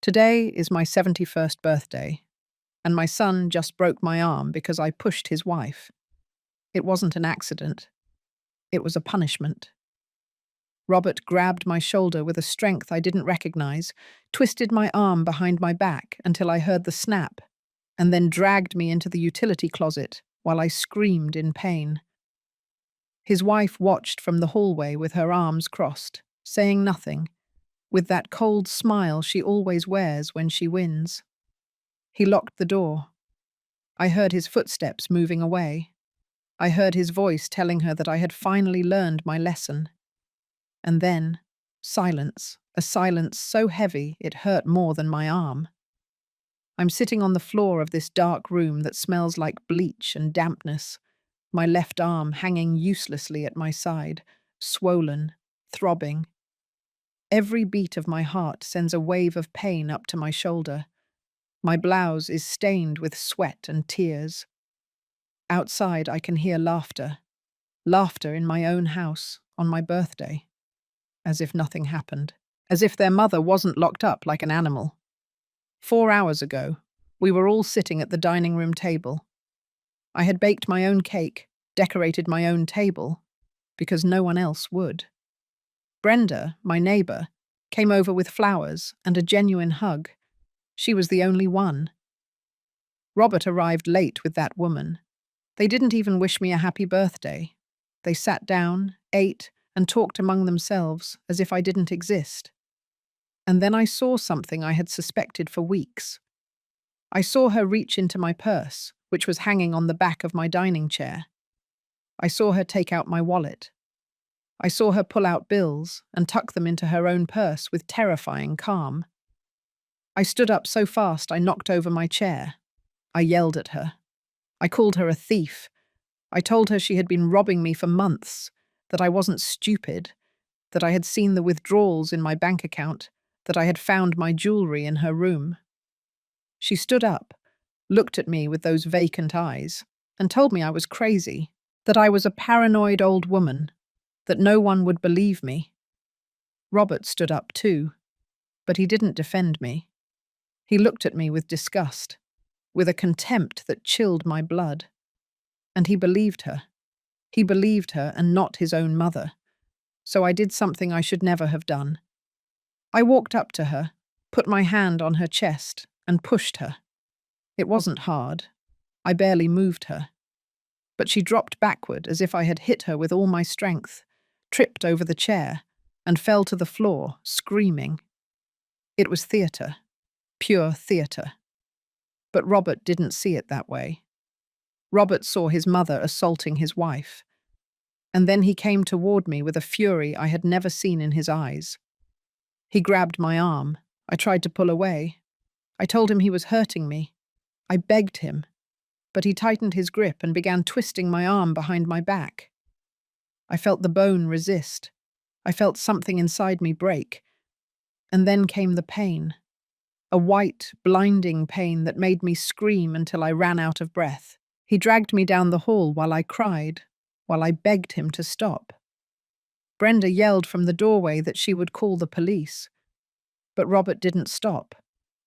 Today is my 71st birthday, and my son just broke my arm because I pushed his wife. It wasn't an accident. It was a punishment. Robert grabbed my shoulder with a strength I didn't recognize, twisted my arm behind my back until I heard the snap, and then dragged me into the utility closet while I screamed in pain. His wife watched from the hallway with her arms crossed, saying nothing, with that cold smile she always wears when she wins. He locked the door. I heard his footsteps moving away. I heard his voice telling her that I had finally learned my lesson. And then, silence, a silence so heavy it hurt more than my arm. I'm sitting on the floor of this dark room that smells like bleach and dampness, my left arm hanging uselessly at my side, swollen, throbbing. Every beat of my heart sends a wave of pain up to my shoulder. My blouse is stained with sweat and tears. Outside, I can hear laughter. Laughter in my own house, on my birthday. As if nothing happened. As if their mother wasn't locked up like an animal. 4 hours ago, we were all sitting at the dining room table. I had baked my own cake, decorated my own table, because no one else would. Brenda, my neighbour, came over with flowers and a genuine hug. She was the only one. Robert arrived late with that woman. They didn't even wish me a happy birthday. They sat down, ate, and talked among themselves as if I didn't exist. And then I saw something I had suspected for weeks. I saw her reach into my purse, which was hanging on the back of my dining chair. I saw her take out my wallet. I saw her pull out bills and tuck them into her own purse with terrifying calm. I stood up so fast I knocked over my chair. I yelled at her. I called her a thief. I told her she had been robbing me for months, that I wasn't stupid, that I had seen the withdrawals in my bank account, that I had found my jewelry in her room. She stood up, looked at me with those vacant eyes, and told me I was crazy, that I was a paranoid old woman, that no one would believe me. Robert stood up too, but he didn't defend me. He looked at me with disgust, with a contempt that chilled my blood. And he believed her. He believed her and not his own mother. So I did something I should never have done. I walked up to her, put my hand on her chest, and pushed her. It wasn't hard. I barely moved her. But she dropped backward as if I had hit her with all my strength, tripped over the chair, and fell to the floor, screaming. It was theatre. Pure theatre. But Robert didn't see it that way. Robert saw his mother assaulting his wife. And then he came toward me with a fury I had never seen in his eyes. He grabbed my arm. I tried to pull away. I told him he was hurting me. I begged him. But he tightened his grip and began twisting my arm behind my back. I felt the bone resist. I felt something inside me break. And then came the pain. A white, blinding pain that made me scream until I ran out of breath. He dragged me down the hall while I cried, while I begged him to stop. Brenda yelled from the doorway that she would call the police. But Robert didn't stop.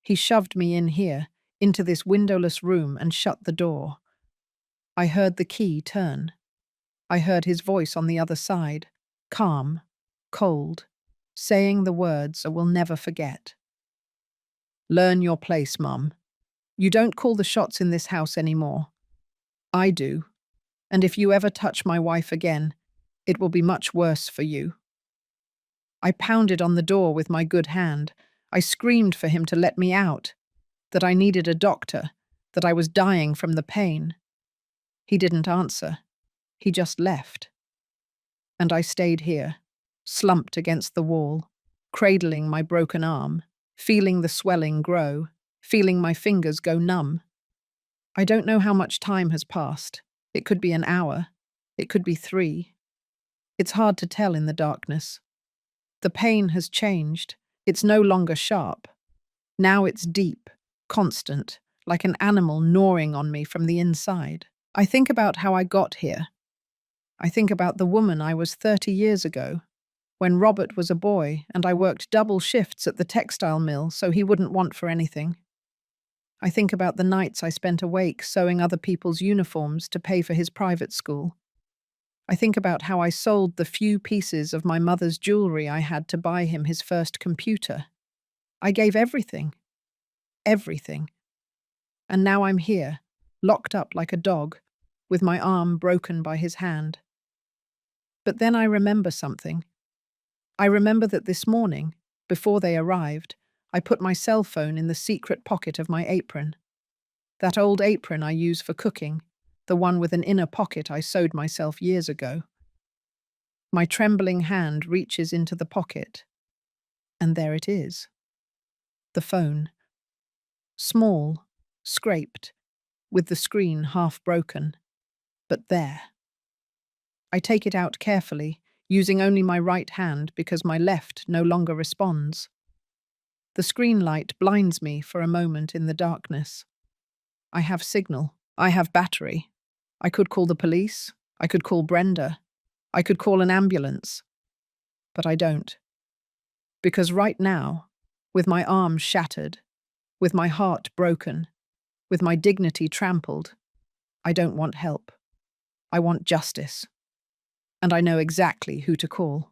He shoved me in here, into this windowless room, and shut the door. I heard the key turn. I heard his voice on the other side, calm, cold, saying the words I will never forget. Learn your place, Mum. You don't call the shots in this house anymore. I do. And if you ever touch my wife again, it will be much worse for you. I pounded on the door with my good hand. I screamed for him to let me out, that I needed a doctor, that I was dying from the pain. He didn't answer. He just left. And I stayed here, slumped against the wall, cradling my broken arm, feeling the swelling grow, feeling my fingers go numb. I don't know how much time has passed. It could be an hour. It could be 3. It's hard to tell in the darkness. The pain has changed. It's no longer sharp. Now it's deep, constant, like an animal gnawing on me from the inside. I think about how I got here. I think about the woman I was 30 years ago. when Robert was a boy and I worked double shifts at the textile mill so he wouldn't want for anything. I think about the nights I spent awake sewing other people's uniforms to pay for his private school. I think about how I sold the few pieces of my mother's jewelry I had to buy him his first computer. I gave everything. Everything. And now I'm here, locked up like a dog, with my arm broken by his hand. But then I remember something. I remember that this morning, before they arrived, I put my cell phone in the secret pocket of my apron. That old apron I use for cooking, the one with an inner pocket I sewed myself years ago. My trembling hand reaches into the pocket, and there it is. The phone. Small, scraped, with the screen half broken, but there. I take it out carefully, using only my right hand because my left no longer responds. The screen light blinds me for a moment in the darkness. I have signal. I have battery. I could call the police. I could call Brenda. I could call an ambulance. But I don't. Because right now, with my arms shattered, with my heart broken, with my dignity trampled, I don't want help. I want justice. And I know exactly who to call.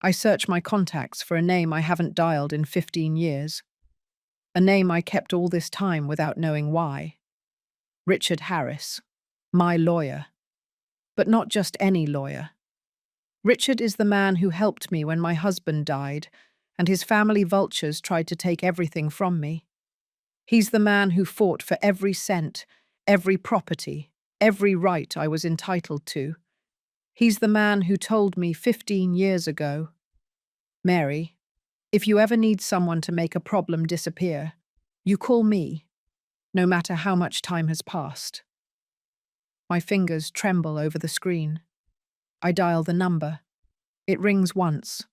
I search my contacts for a name I haven't dialed in 15 years. A name I kept all this time without knowing why. Richard Harris, my lawyer. But not just any lawyer. Richard is the man who helped me when my husband died, and his family vultures tried to take everything from me. He's the man who fought for every cent, every property, every right I was entitled to. He's the man who told me 15 years ago, Mary, if you ever need someone to make a problem disappear, you call me, no matter how much time has passed. My fingers tremble over the screen. I dial the number. It rings once,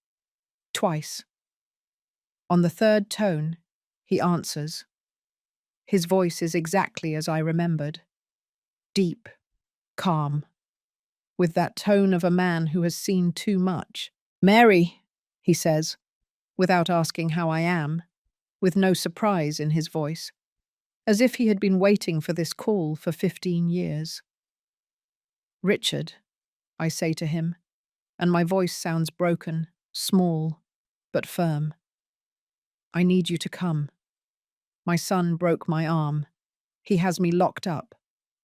twice. On the third tone, he answers. His voice is exactly as I remembered. Deep, calm, with that tone of a man who has seen too much. Mary, he says, without asking how I am, with no surprise in his voice, as if he had been waiting for this call for 15 years. Richard, I say to him, and my voice sounds broken, small, but firm. I need you to come. My son broke my arm. He has me locked up.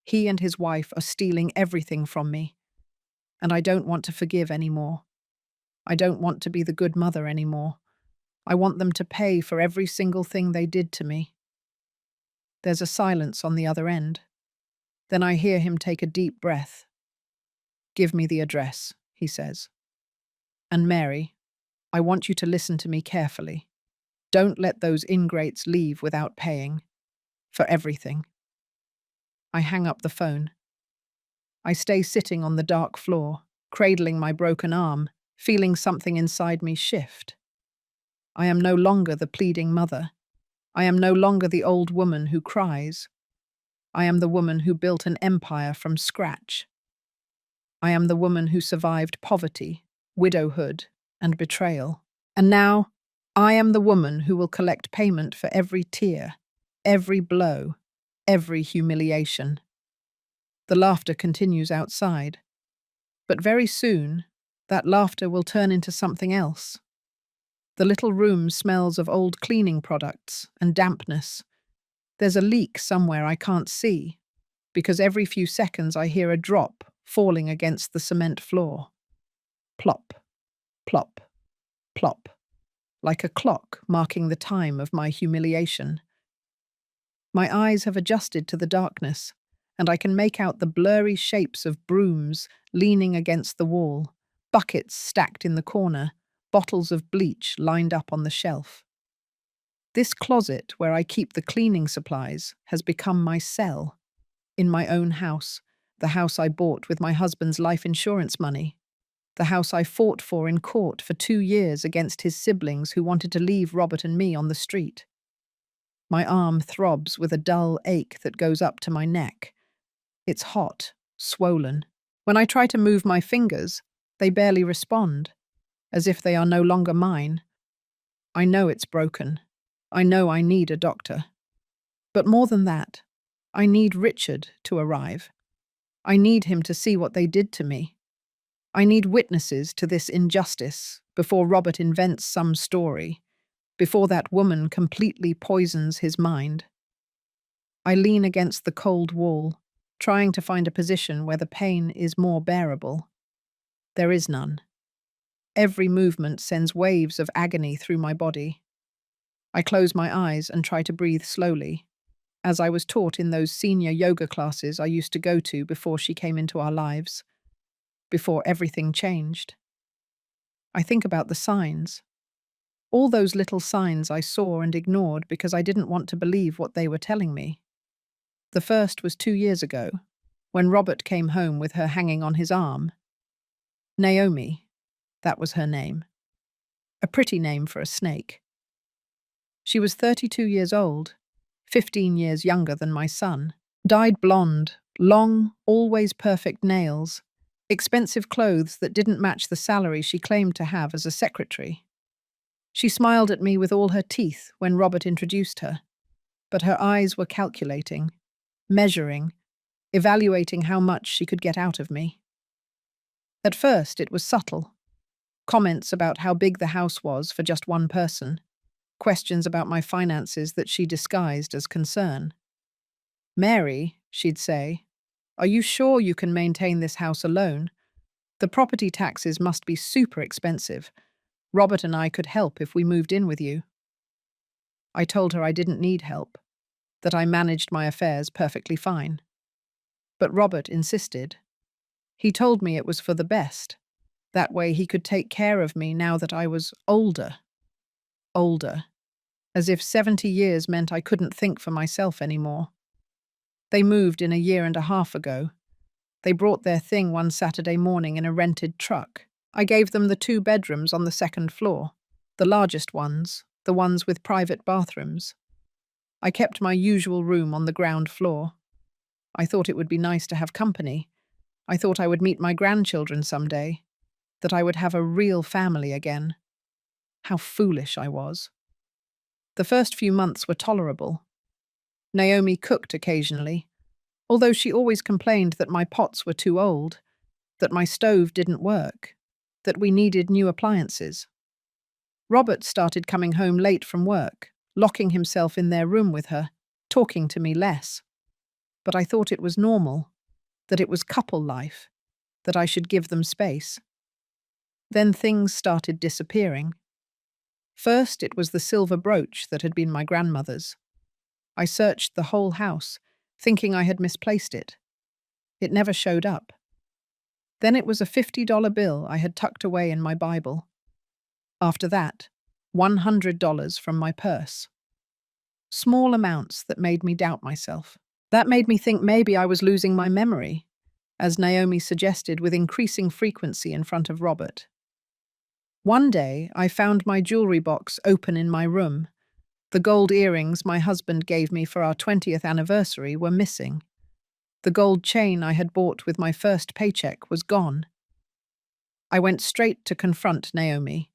He and his wife are stealing everything from me. And I don't want to forgive anymore. I don't want to be the good mother anymore. I want them to pay for every single thing they did to me. There's a silence on the other end. Then I hear him take a deep breath. Give me the address, he says. And Mary, I want you to listen to me carefully. Don't let those ingrates leave without paying. For everything. I hang up the phone. I stay sitting on the dark floor, cradling my broken arm, feeling something inside me shift. I am no longer the pleading mother. I am no longer the old woman who cries. I am the woman who built an empire from scratch. I am the woman who survived poverty, widowhood, and betrayal. And now, I am the woman who will collect payment for every tear, every blow, every humiliation. The laughter continues outside. But very soon, that laughter will turn into something else. The little room smells of old cleaning products and dampness. There's a leak somewhere I can't see, because every few seconds I hear a drop falling against the cement floor. Plop, plop, plop, like a clock marking the time of my humiliation. My eyes have adjusted to the darkness, and I can make out the blurry shapes of brooms leaning against the wall, buckets stacked in the corner, bottles of bleach lined up on the shelf. This closet where I keep the cleaning supplies has become my cell. In my own house, the house I bought with my husband's life insurance money, the house I fought for in court for 2 years against his siblings who wanted to leave Robert and me on the street. My arm throbs with a dull ache that goes up to my neck. It's hot, swollen. When I try to move my fingers, they barely respond. as if they are no longer mine. I know it's broken. I know I need a doctor. But more than that, I need Richard to arrive. I need him to see what they did to me. I need witnesses to this injustice before Robert invents some story, before that woman completely poisons his mind. I lean against the cold wall, trying to find a position where the pain is more bearable. There is none. Every movement sends waves of agony through my body. I close my eyes and try to breathe slowly, as I was taught in those senior yoga classes I used to go to before she came into our lives, before everything changed. I think about the signs. All those little signs I saw and ignored because I didn't want to believe what they were telling me. The first was 2 years ago, when Robert came home with her hanging on his arm. Naomi, that was her name. A pretty name for a snake. She was 32 years old, 15 years younger than my son, dyed blonde, long, always perfect nails, expensive clothes that didn't match the salary she claimed to have as a secretary. She smiled at me with all her teeth when Robert introduced her, but her eyes were calculating, measuring, evaluating how much she could get out of me. At first, it was subtle. Comments about how big the house was for just one person. Questions about my finances that she disguised as concern. "Mary," she'd say, "are you sure you can maintain this house alone? The property taxes must be super expensive. Robert and I could help if we moved in with you." I told her I didn't need help, that I managed my affairs perfectly fine. But Robert insisted. He told me it was for the best. That way he could take care of me now that I was older. Older. As if 70 years meant I couldn't think for myself anymore. They moved in a year and a half ago. They brought their thing one Saturday morning in a rented truck. I gave them the 2 bedrooms on the 2nd floor, the largest ones, the ones with private bathrooms. I kept my usual room on the ground floor. I thought it would be nice to have company. I thought I would meet my grandchildren someday, that I would have a real family again. How foolish I was. The first few months were tolerable. Naomi cooked occasionally, although she always complained that my pots were too old, that my stove didn't work, that we needed new appliances. Robert started coming home late from work, locking himself in their room with her, talking to me less. But I thought it was normal, that it was couple life, that I should give them space. Then things started disappearing. First, it was the silver brooch that had been my grandmother's. I searched the whole house, thinking I had misplaced it. It never showed up. Then it was a $50 bill I had tucked away in my Bible. After that, $100 from my purse. Small amounts that made me doubt myself. That made me think maybe I was losing my memory, as Naomi suggested with increasing frequency in front of Robert. One day, I found my jewelry box open in my room. The gold earrings my husband gave me for our 20th anniversary were missing. The gold chain I had bought with my first paycheck was gone. I went straight to confront Naomi.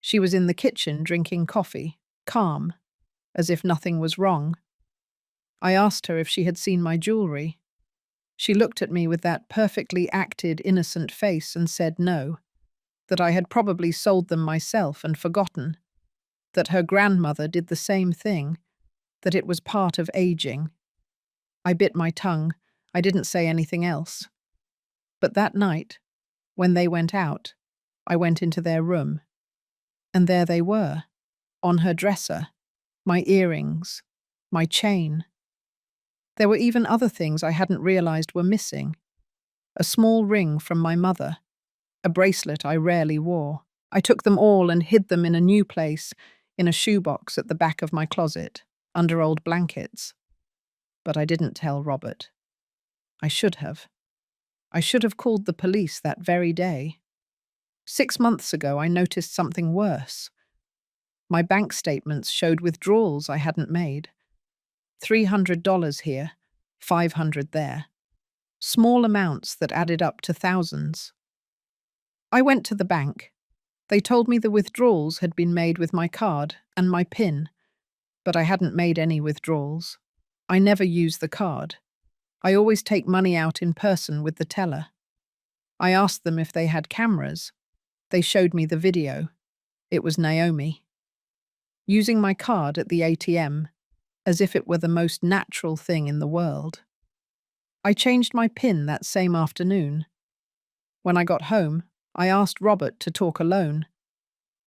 She was in the kitchen drinking coffee, calm, as if nothing was wrong. I asked her if she had seen my jewelry. She looked at me with that perfectly acted, innocent face and said no, that I had probably sold them myself and forgotten, that her grandmother did the same thing, that it was part of aging. I bit my tongue. I didn't say anything else. But that night, when they went out, I went into their room. And there they were, on her dresser, my earrings, my chain. There were even other things I hadn't realized were missing. A small ring from my mother, a bracelet I rarely wore. I took them all and hid them in a new place, in a shoebox at the back of my closet, under old blankets. But I didn't tell Robert. I should have. I should have called the police that very day. 6 months ago, I noticed something worse. My bank statements showed withdrawals I hadn't made. $300 here, $500 there. Small amounts that added up to thousands. I went to the bank. They told me the withdrawals had been made with my card and my PIN, but I hadn't made any withdrawals. I never use the card. I always take money out in person with the teller. I asked them if they had cameras. They showed me the video. It was Naomi using my card at the ATM as if it were the most natural thing in the world. I changed my PIN that same afternoon. When I got home, I asked Robert to talk alone.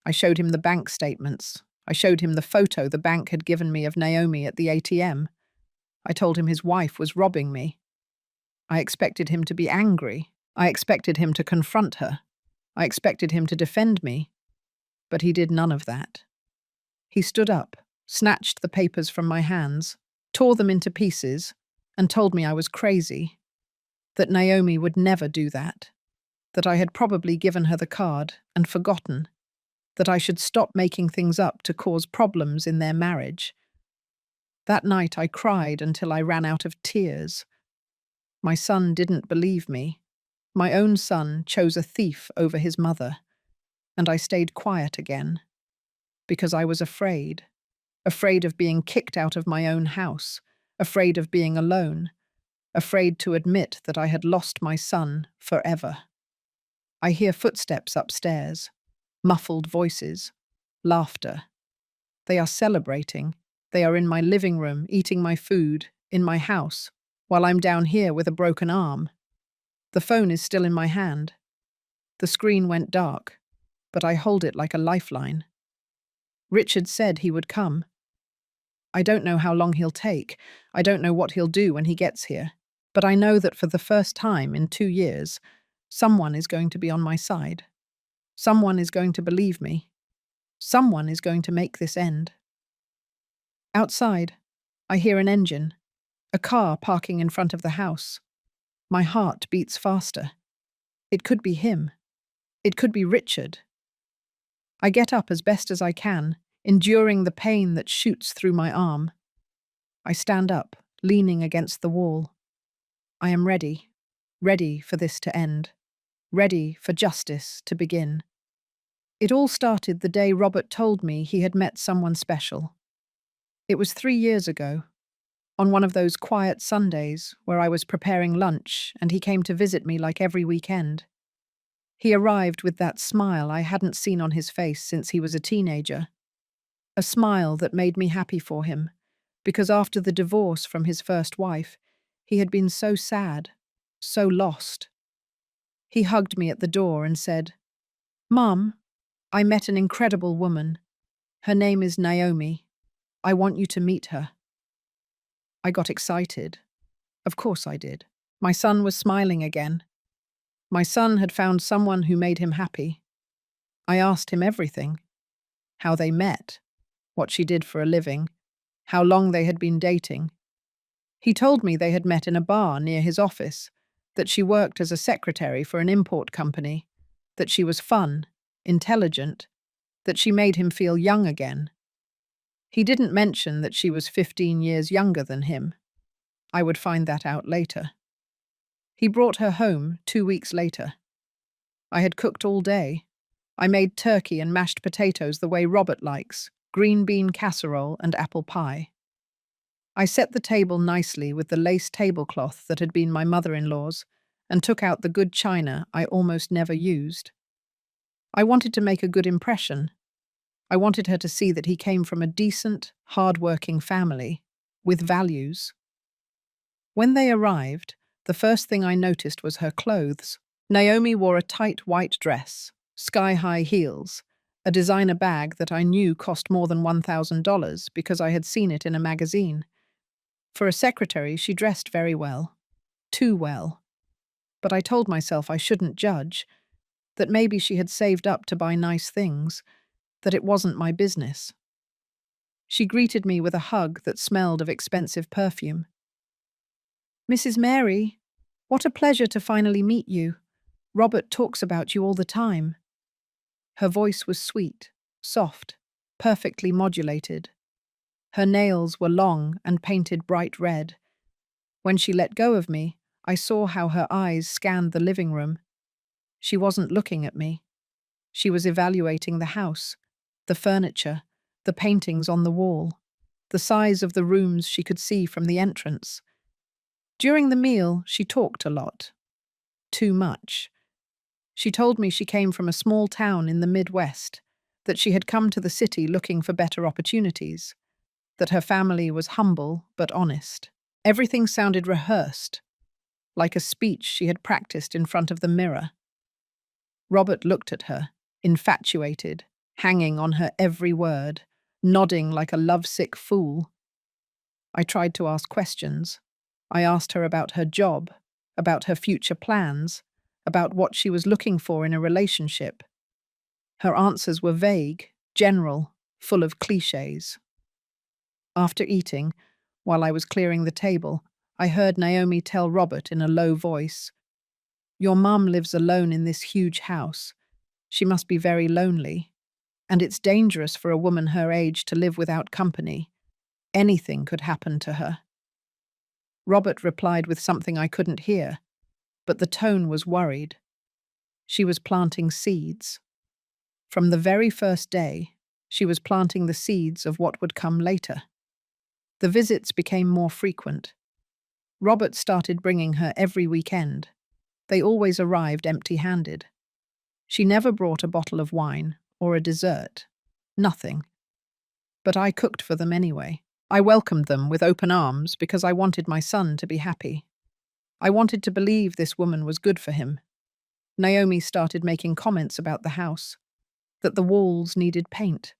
I showed him the bank statements. I showed him the photo the bank had given me of Naomi at the ATM. I told him his wife was robbing me. I expected him to be angry. I expected him to confront her. I expected him to defend me. But he did none of that. He stood up, snatched the papers from my hands, tore them into pieces, and told me I was crazy, that Naomi would never do that, that I had probably given her the card and forgotten, that I should stop making things up to cause problems in their marriage. That night I cried until I ran out of tears. My son didn't believe me. My own son chose a thief over his mother, and I stayed quiet again, because I was afraid of being kicked out of my own house, afraid of being alone, afraid to admit that I had lost my son forever. I hear footsteps upstairs, muffled voices, laughter. They are celebrating. They are in my living room, eating my food, in my house, while I'm down here with a broken arm. The phone is still in my hand. The screen went dark, but I hold it like a lifeline. Richard said he would come. I don't know how long he'll take. I don't know what he'll do when he gets here. But I know that for the first time in 2 years, someone is going to be on my side. Someone is going to believe me. Someone is going to make this end. Outside, I hear an engine, a car parking in front of the house. My heart beats faster. It could be him. It could be Richard. I get up as best as I can, enduring the pain that shoots through my arm. I stand up, leaning against the wall. I am ready for this to end, ready for justice to begin. It all started the day Robert told me he had met someone special. It was 3 years ago, on one of those quiet Sundays where I was preparing lunch and he came to visit me like every weekend. He arrived with that smile I hadn't seen on his face since he was a teenager. A smile that made me happy for him, because after the divorce from his first wife, he had been so sad, so lost. He hugged me at the door and said, "Mum, I met an incredible woman. Her name is Naomi. I want you to meet her." I got excited. Of course I did. My son was smiling again. My son had found someone who made him happy. I asked him everything. How they met, what she did for a living, how long they had been dating. He told me they had met in a bar near his office, that she worked as a secretary for an import company, that she was fun, intelligent, that she made him feel young again. He didn't mention that she was 15 years younger than him. I would find that out later. He brought her home 2 weeks later. I had cooked all day. I made turkey and mashed potatoes the way Robert likes, green bean casserole and apple pie. I set the table nicely with the lace tablecloth that had been my mother-in-law's and took out the good china I almost never used. I wanted to make a good impression. I wanted her to see that he came from a decent, hard-working family, with values. When they arrived, the first thing I noticed was her clothes. Naomi wore a tight white dress, sky-high heels, a designer bag that I knew cost more than $1,000 because I had seen it in a magazine. For a secretary, she dressed very well. Too well. But I told myself I shouldn't judge, that maybe she had saved up to buy nice things, that it wasn't my business. She greeted me with a hug that smelled of expensive perfume. "Mrs. Mary, what a pleasure to finally meet you. Robert talks about you all the time." Her voice was sweet, soft, perfectly modulated. Her nails were long and painted bright red. When she let go of me, I saw how her eyes scanned the living room. She wasn't looking at me. She was evaluating the house, the furniture, the paintings on the wall, the size of the rooms she could see from the entrance. During the meal, she talked a lot. Too much. She told me she came from a small town in the Midwest, that she had come to the city looking for better opportunities, that her family was humble but honest. Everything sounded rehearsed, like a speech she had practiced in front of the mirror. Robert looked at her, infatuated, hanging on her every word, nodding like a lovesick fool. I tried to ask questions. I asked her about her job, about her future plans, about what she was looking for in a relationship. Her answers were vague, general, full of cliches. After eating, while I was clearing the table, I heard Naomi tell Robert in a low voice, "Your mum lives alone in this huge house. She must be very lonely. And it's dangerous for a woman her age to live without company. Anything could happen to her." Robert replied with something I couldn't hear, but the tone was worried. She was planting seeds. From the very first day, she was planting the seeds of what would come later. The visits became more frequent. Robert started bringing her every weekend. They always arrived empty-handed. She never brought a bottle of wine or a dessert. Nothing. But I cooked for them anyway. I welcomed them with open arms because I wanted my son to be happy. I wanted to believe this woman was good for him. Naomi started making comments about the house, that the walls needed paint,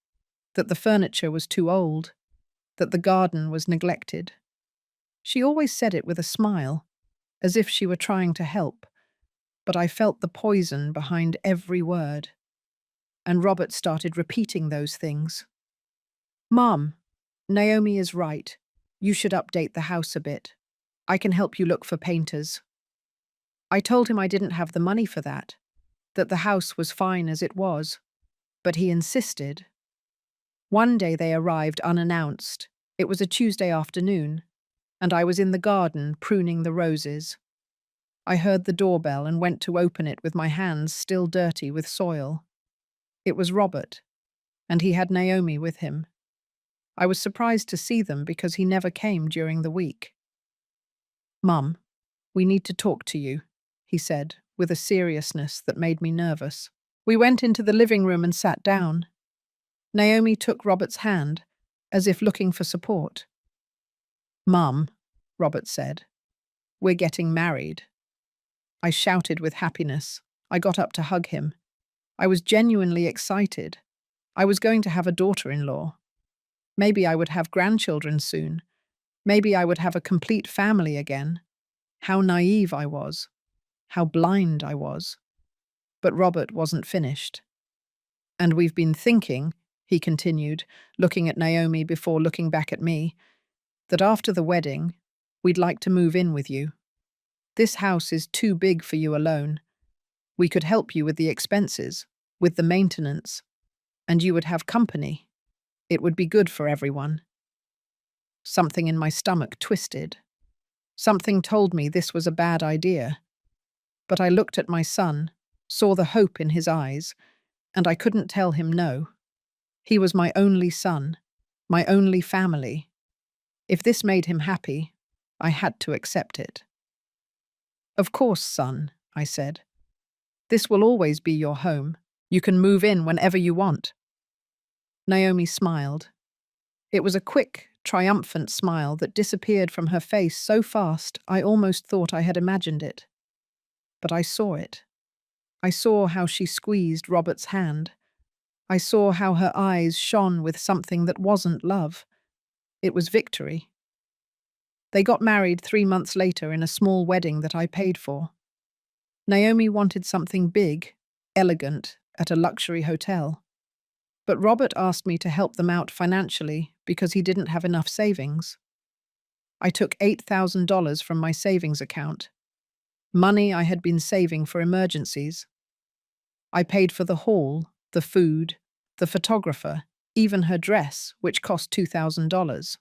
that the furniture was too old, that the garden was neglected. She always said it with a smile, as if she were trying to help, but I felt the poison behind every word. And Robert started repeating those things. "Mom, Naomi is right. You should update the house a bit. I can help you look for painters." I told him I didn't have the money for that the house was fine as it was, but he insisted. One day they arrived unannounced. It was a Tuesday afternoon, and I was in the garden pruning the roses. I heard the doorbell and went to open it with my hands still dirty with soil. It was Robert, and he had Naomi with him. I was surprised to see them because he never came during the week. "Mum, we need to talk to you," he said, with a seriousness that made me nervous. We went into the living room and sat down. Naomi took Robert's hand, as if looking for support. "Mum," Robert said, "we're getting married." I shouted with happiness. I got up to hug him. I was genuinely excited. I was going to have a daughter-in-law. Maybe I would have grandchildren soon. Maybe I would have a complete family again. How naive I was. How blind I was. But Robert wasn't finished. "And we've been thinking," he continued, looking at Naomi before looking back at me, "that after the wedding, we'd like to move in with you. This house is too big for you alone. We could help you with the expenses, with the maintenance, and you would have company. It would be good for everyone." Something in my stomach twisted. Something told me this was a bad idea. But I looked at my son, saw the hope in his eyes, and I couldn't tell him no. He was my only son, my only family. If this made him happy, I had to accept it. "Of course, son," I said. "This will always be your home. You can move in whenever you want." Naomi smiled. It was a quick, triumphant smile that disappeared from her face so fast I almost thought I had imagined it. But I saw it. I saw how she squeezed Robert's hand. I saw how her eyes shone with something that wasn't love. It was victory. They got married 3 months later in a small wedding that I paid for. Naomi wanted something big, elegant, at a luxury hotel. But Robert asked me to help them out financially because he didn't have enough savings. I took $8,000 from my savings account, money I had been saving for emergencies. I paid for the hall, the food, the photographer, even her dress, which cost $2,000.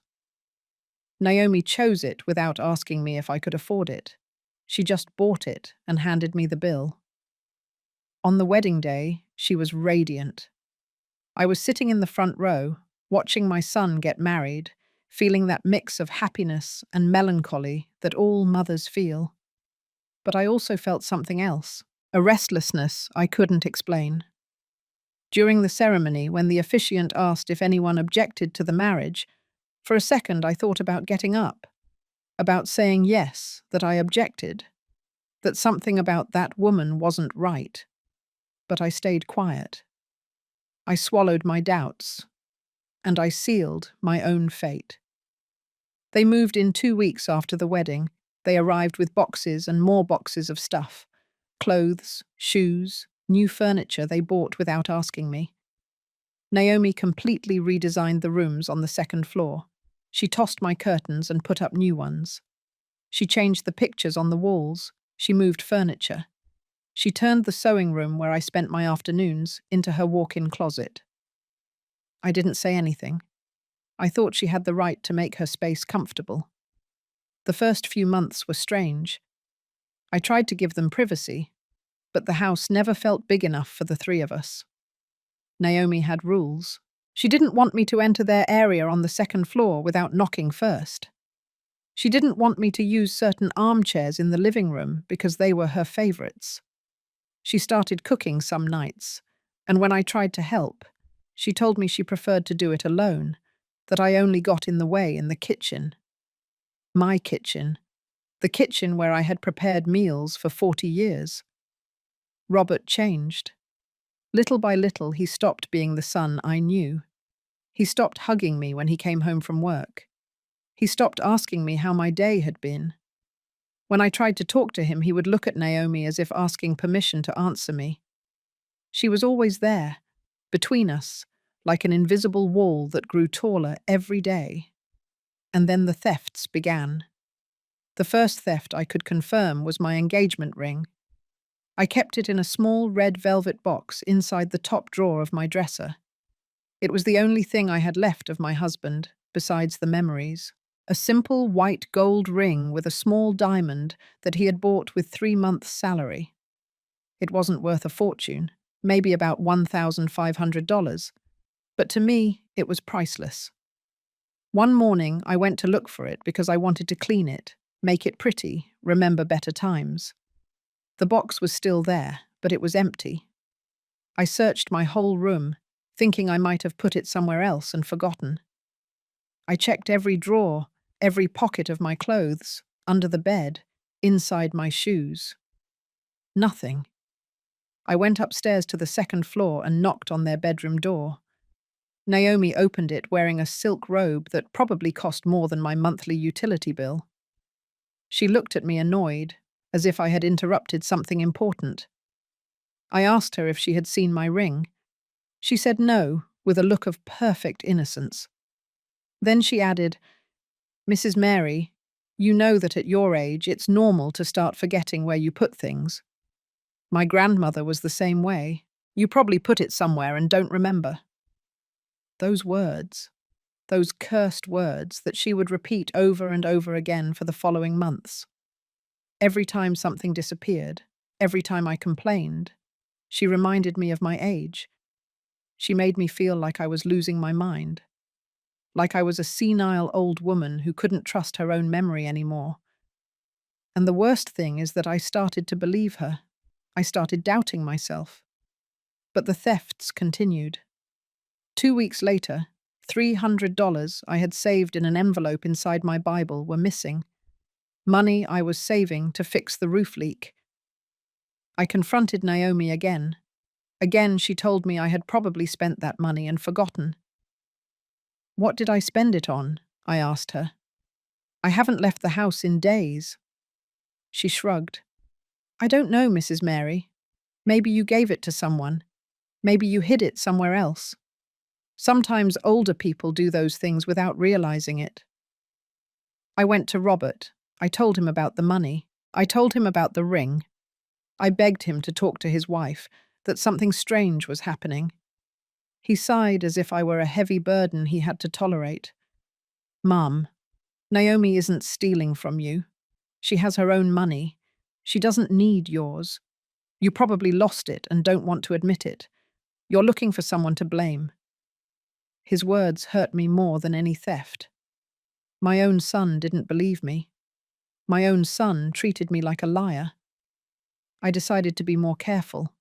Naomi chose it without asking me if I could afford it. She just bought it and handed me the bill. On the wedding day, She was radiant. I was sitting in the front row, watching my son get married, feeling that mix of happiness and melancholy that all mothers feel. But I also felt something else, a restlessness I couldn't explain. During the ceremony, when the officiant asked if anyone objected to the marriage, for a second I thought about getting up, about saying yes, that I objected, that something about that woman wasn't right. But I stayed quiet. I swallowed my doubts, and I sealed my own fate. They moved in 2 weeks after the wedding. They arrived with boxes and more boxes of stuff. Clothes, shoes, new furniture they bought without asking me. Naomi completely redesigned the rooms on the second floor. She tossed my curtains and put up new ones. She changed the pictures on the walls. She moved furniture. She turned the sewing room where I spent my afternoons into her walk-in closet. I didn't say anything. I thought she had the right to make her space comfortable. The first few months were strange. I tried to give them privacy, but the house never felt big enough for the three of us. Naomi had rules. She didn't want me to enter their area on the second floor without knocking first. She didn't want me to use certain armchairs in the living room because they were her favorites. She started cooking some nights, and when I tried to help, she told me she preferred to do it alone, that I only got in the way in the kitchen. My kitchen. The kitchen where I had prepared meals for 40 years. Robert changed. Little by little, he stopped being the son I knew. He stopped hugging me when he came home from work. He stopped asking me how my day had been. When I tried to talk to him, he would look at Naomi as if asking permission to answer me. She was always there, between us, like an invisible wall that grew taller every day. And then the thefts began. The first theft I could confirm was my engagement ring. I kept it in a small red velvet box inside the top drawer of my dresser. It was the only thing I had left of my husband, besides the memories. A simple white gold ring with a small diamond that he had bought with 3 months' salary. It wasn't worth a fortune, maybe about $1,500, but to me it was priceless. One morning I went to look for it because I wanted to clean it, make it pretty, remember better times. The box was still there, but it was empty. I searched my whole room, thinking I might have put it somewhere else and forgotten. I checked every drawer, every pocket of my clothes, under the bed, inside my shoes. Nothing. I went upstairs to the second floor and knocked on their bedroom door. Naomi opened it wearing a silk robe that probably cost more than my monthly utility bill. She looked at me annoyed, as if I had interrupted something important. I asked her if she had seen my ring. She said no, with a look of perfect innocence. Then she added, "Mrs. Mary, you know that at your age it's normal to start forgetting where you put things. My grandmother was the same way. You probably put it somewhere and don't remember." Those words, those cursed words that she would repeat over and over again for the following months. Every time something disappeared, every time I complained, she reminded me of my age. She made me feel like I was losing my mind, like I was a senile old woman who couldn't trust her own memory anymore. And the worst thing is that I started to believe her. I started doubting myself. But the thefts continued. 2 weeks later, $300 I had saved in an envelope inside my Bible were missing. Money I was saving to fix the roof leak. I confronted Naomi again. Again, she told me I had probably spent that money and forgotten. "What did I spend it on?" I asked her. "I haven't left the house in days." She shrugged. "I don't know, Mrs. Mary. Maybe you gave it to someone. Maybe you hid it somewhere else. Sometimes older people do those things without realizing it." I went to Robert. I told him about the money. I told him about the ring. I begged him to talk to his wife, that something strange was happening. He sighed as if I were a heavy burden he had to tolerate. "Mum, Naomi isn't stealing from you. She has her own money. She doesn't need yours. You probably lost it and don't want to admit it. You're looking for someone to blame. His words hurt me more than any theft. My own son didn't believe me. My own son treated me like a liar. I decided to be more careful.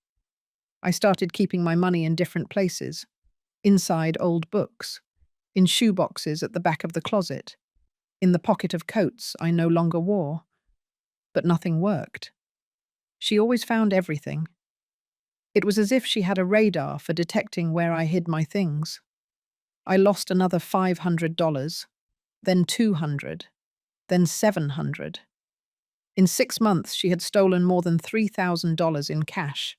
I started keeping my money in different places, inside old books, in shoe boxes at the back of the closet, in the pocket of coats I no longer wore. But nothing worked. She always found everything. It was as if she had a radar for detecting where I hid my things. I lost another $500, then $200, then $700. In 6 months, she had stolen more than $3,000 in cash.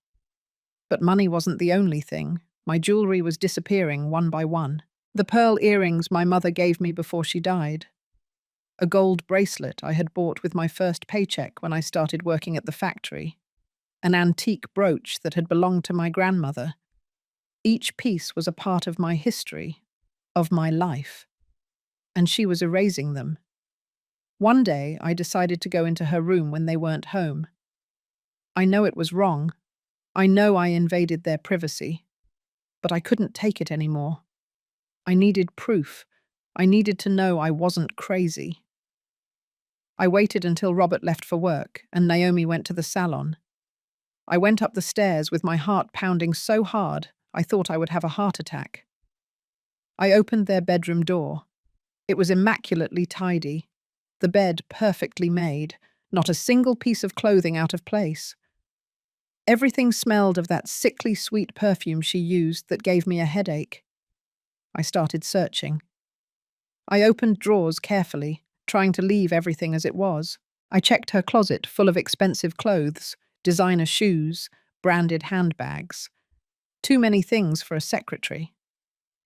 But money wasn't the only thing. My jewelry was disappearing one by one. The pearl earrings my mother gave me before she died. A gold bracelet I had bought with my first paycheck when I started working at the factory. An antique brooch that had belonged to my grandmother. Each piece was a part of my history, of my life. And she was erasing them. One day, I decided to go into her room when they weren't home. I know it was wrong. I know I invaded their privacy. But I couldn't take it anymore. I needed proof. I needed to know I wasn't crazy. I waited until Robert left for work and Naomi went to the salon. I went up the stairs with my heart pounding so hard I thought I would have a heart attack. I opened their bedroom door. It was immaculately tidy. The bed perfectly made, not a single piece of clothing out of place. Everything smelled of that sickly sweet perfume she used that gave me a headache. I started searching. I opened drawers carefully, trying to leave everything as it was. I checked her closet full of expensive clothes, designer shoes, branded handbags. Too many things for a secretary.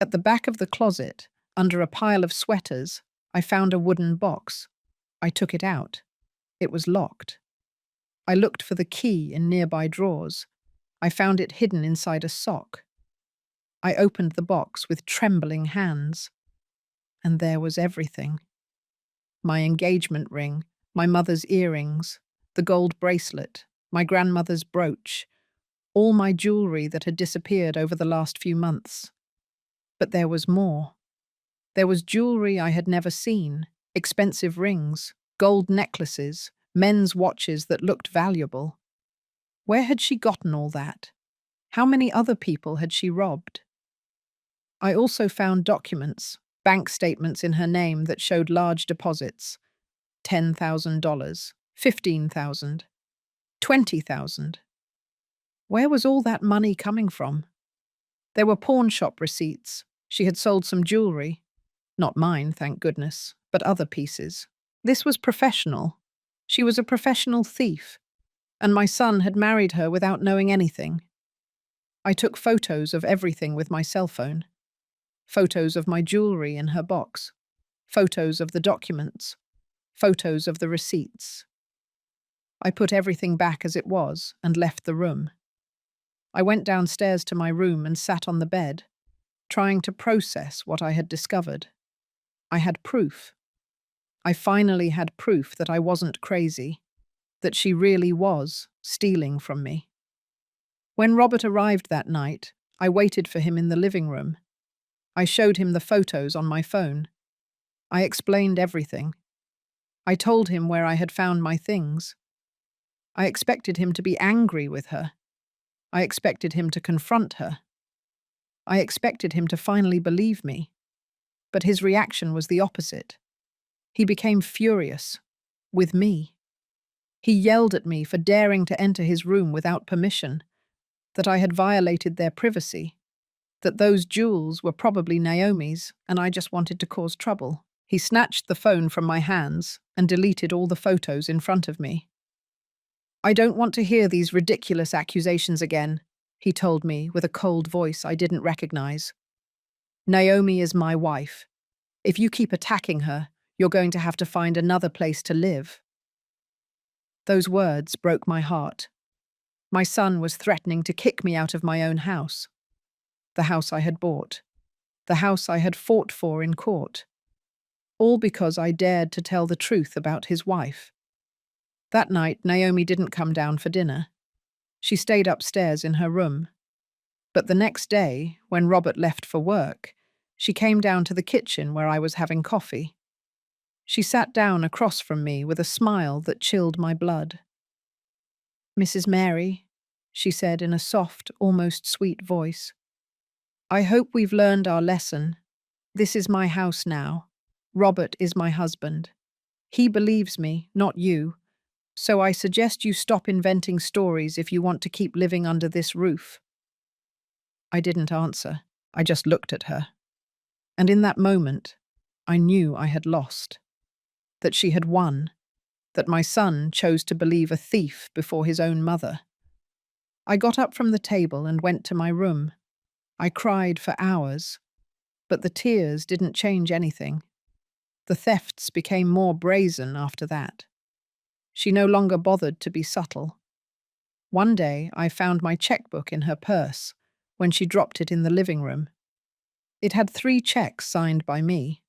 At the back of the closet, under a pile of sweaters, I found a wooden box. I took it out. It was locked. I looked for the key in nearby drawers. I found it hidden inside a sock. I opened the box with trembling hands. And there was everything. My engagement ring, my mother's earrings, the gold bracelet, my grandmother's brooch, all my jewelry that had disappeared over the last few months. But there was more. There was jewelry I had never seen, expensive rings, gold necklaces, men's watches that looked valuable. Where had she gotten all that? How many other people had she robbed? I also found documents, bank statements in her name that showed large deposits. $10,000, $15,000, $20,000. Where was all that money coming from? There were pawn shop receipts. She had sold some jewelry. Not mine, thank goodness, but other pieces. This was professional. She was a professional thief, and my son had married her without knowing anything. I took photos of everything with my cell phone. Photos of my jewelry in her box. Photos of the documents. Photos of the receipts. I put everything back as it was and left the room. I went downstairs to my room and sat on the bed, trying to process what I had discovered. I had proof. I finally had proof that I wasn't crazy, that she really was stealing from me. When Robert arrived that night, I waited for him in the living room. I showed him the photos on my phone. I explained everything. I told him where I had found my things. I expected him to be angry with her. I expected him to confront her. I expected him to finally believe me. But his reaction was the opposite. He became furious. With me. He yelled at me for daring to enter his room without permission, that I had violated their privacy, that those jewels were probably Naomi's and I just wanted to cause trouble. He snatched the phone from my hands and deleted all the photos in front of me. "I don't want to hear these ridiculous accusations again," he told me with a cold voice I didn't recognize. "Naomi is my wife. If you keep attacking her, you're going to have to find another place to live." Those words broke my heart. My son was threatening to kick me out of my own house. The house I had bought. The house I had fought for in court. All because I dared to tell the truth about his wife. That night, Naomi didn't come down for dinner. She stayed upstairs in her room. But the next day, when Robert left for work, she came down to the kitchen where I was having coffee. She sat down across from me with a smile that chilled my blood. "Mrs. Mary," she said in a soft, almost sweet voice, "I hope we've learned our lesson. This is my house now. Robert is my husband. He believes me, not you. So I suggest you stop inventing stories if you want to keep living under this roof." I didn't answer. I just looked at her. And in that moment, I knew I had lost. That she had won. That my son chose to believe a thief before his own mother. I got up from the table and went to my room. I cried for hours. But the tears didn't change anything. The thefts became more brazen after that. She no longer bothered to be subtle. One day, I found my checkbook in her purse when she dropped it in the living room. It had 3 checks signed by me,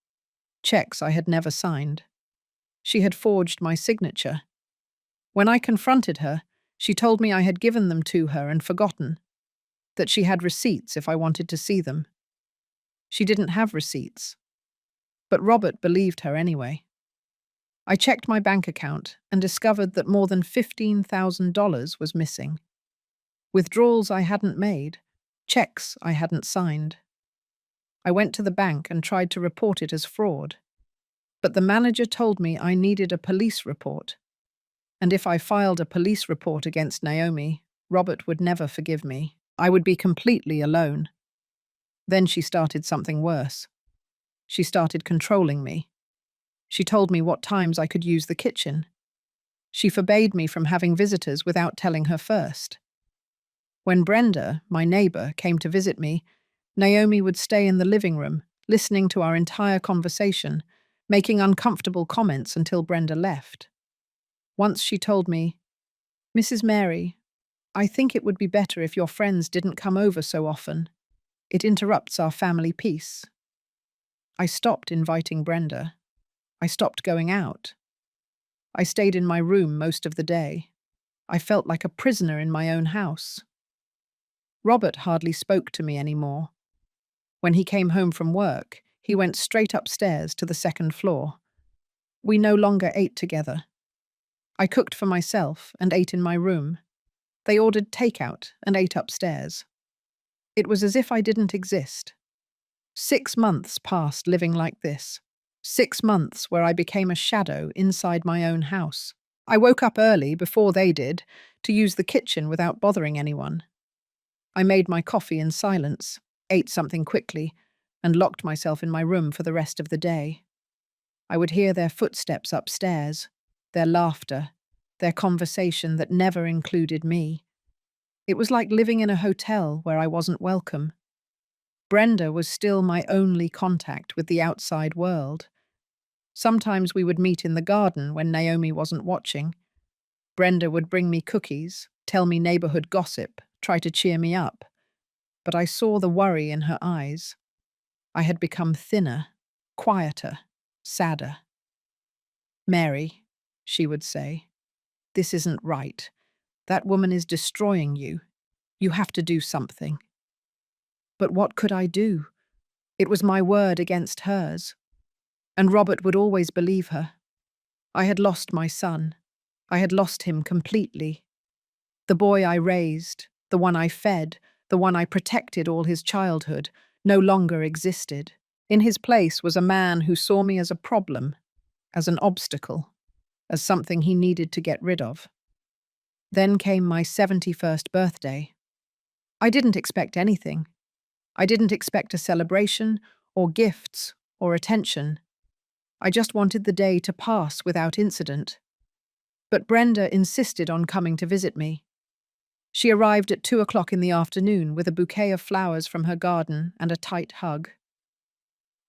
checks I had never signed. She had forged my signature. When I confronted her, she told me I had given them to her and forgotten, that she had receipts if I wanted to see them. She didn't have receipts. But Robert believed her anyway. I checked my bank account and discovered that more than $15,000 was missing. Withdrawals I hadn't made, checks I hadn't signed. I went to the bank and tried to report it as fraud. But the manager told me I needed a police report. And if I filed a police report against Naomi, Robert would never forgive me. I would be completely alone. Then she started something worse. She started controlling me. She told me what times I could use the kitchen. She forbade me from having visitors without telling her first. When Brenda, my neighbor, came to visit me, Naomi would stay in the living room, listening to our entire conversation, making uncomfortable comments until Brenda left. Once she told me, "Mrs. Mary, I think it would be better if your friends didn't come over so often. It interrupts our family peace." I stopped inviting Brenda. I stopped going out. I stayed in my room most of the day. I felt like a prisoner in my own house. Robert hardly spoke to me anymore. When he came home from work, he went straight upstairs to the 2nd floor. We no longer ate together. I cooked for myself and ate in my room. They ordered takeout and ate upstairs. It was as if I didn't exist. 6 months passed living like this. 6 months where I became a shadow inside my own house. I woke up early, before they did, to use the kitchen without bothering anyone. I made my coffee in silence, ate something quickly, and locked myself in my room for the rest of the day. I would hear their footsteps upstairs, their laughter, their conversation that never included me. It was like living in a hotel where I wasn't welcome. Brenda was still my only contact with the outside world. Sometimes we would meet in the garden when Naomi wasn't watching. Brenda would bring me cookies, tell me neighborhood gossip, try to cheer me up. But I saw the worry in her eyes. I had become thinner, quieter, sadder. "Mary," she would say, "this isn't right. That woman is destroying you. You have to do something." But what could I do? It was my word against hers. And Robert would always believe her. I had lost my son. I had lost him completely. The boy I raised, the one I fed, the one I protected all his childhood, no longer existed. In his place was a man who saw me as a problem, as an obstacle, as something he needed to get rid of. Then came my 71st birthday. I didn't expect anything. I didn't expect a celebration, or gifts, or attention. I just wanted the day to pass without incident. But Brenda insisted on coming to visit me. She arrived at 2 o'clock in the afternoon with a bouquet of flowers from her garden and a tight hug.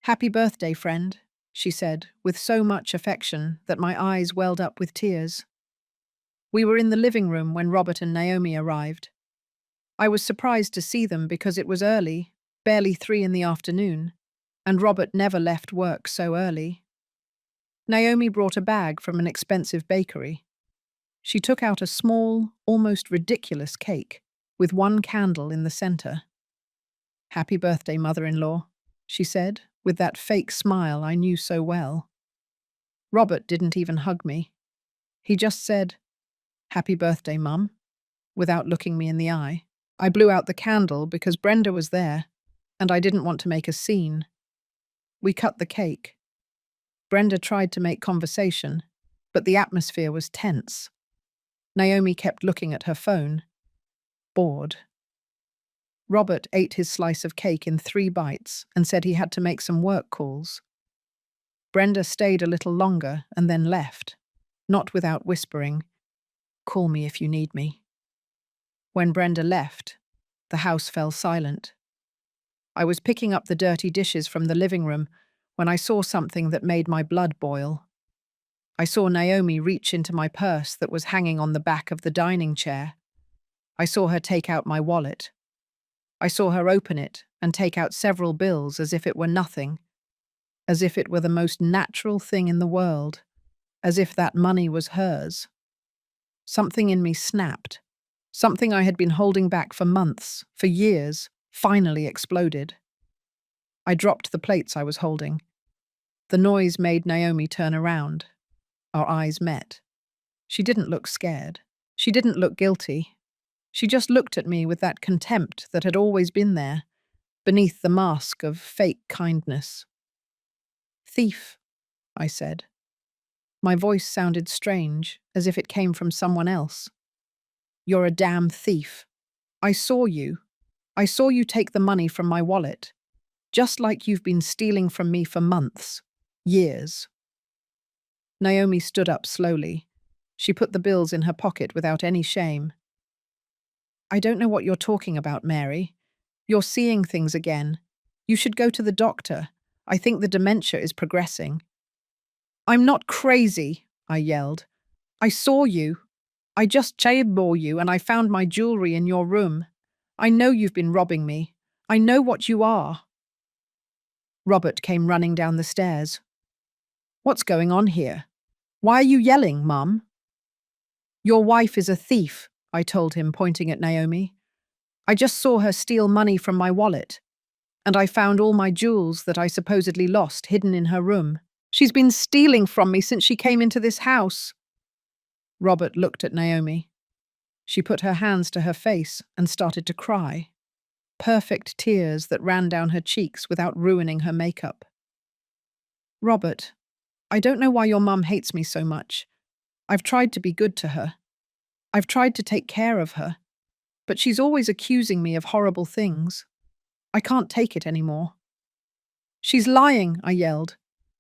"Happy birthday, friend," she said, with so much affection that my eyes welled up with tears. We were in the living room when Robert and Naomi arrived. I was surprised to see them because it was early, barely 3 in the afternoon, and Robert never left work so early. Naomi brought a bag from an expensive bakery. She took out a small, almost ridiculous cake with one candle in the center. "Happy birthday, mother-in-law," she said, with that fake smile I knew so well. Robert didn't even hug me. He just said, "Happy birthday, Mum," without looking me in the eye. I blew out the candle because Brenda was there, and I didn't want to make a scene. We cut the cake. Brenda tried to make conversation, but the atmosphere was tense. Naomi kept looking at her phone, bored. Robert ate his slice of cake in 3 bites and said he had to make some work calls. Brenda stayed a little longer and then left, not without whispering, "Call me if you need me." When Brenda left, the house fell silent. I was picking up the dirty dishes from the living room when I saw something that made my blood boil. I saw Naomi reach into my purse that was hanging on the back of the dining chair. I saw her take out my wallet. I saw her open it and take out several bills as if it were nothing, as if it were the most natural thing in the world, as if that money was hers. Something in me snapped. Something I had been holding back for months, for years, finally exploded. I dropped the plates I was holding. The noise made Naomi turn around. Our eyes met. She didn't look scared. She didn't look guilty. She just looked at me with that contempt that had always been there, beneath the mask of fake kindness. "Thief," I said. My voice sounded strange, as if it came from someone else. "You're a damn thief. I saw you. I saw you take the money from my wallet, just like you've been stealing from me for months, years." Naomi stood up slowly. She put the bills in her pocket without any shame. "I don't know what you're talking about, Mary. You're seeing things again. You should go to the doctor. I think the dementia is progressing." "I'm not crazy," I yelled. "I saw you. I just chainsaw you and I found my jewelry in your room. I know you've been robbing me. I know what you are." Robert came running down the stairs. "What's going on here? Why are you yelling, Mum?" "Your wife is a thief," I told him, pointing at Naomi. "I just saw her steal money from my wallet, and I found all my jewels that I supposedly lost hidden in her room. She's been stealing from me since she came into this house." Robert looked at Naomi. She put her hands to her face and started to cry. Perfect tears that ran down her cheeks without ruining her makeup. "Robert, I don't know why your mum hates me so much. I've tried to be good to her. I've tried to take care of her. But she's always accusing me of horrible things. I can't take it anymore." "She's lying," I yelled.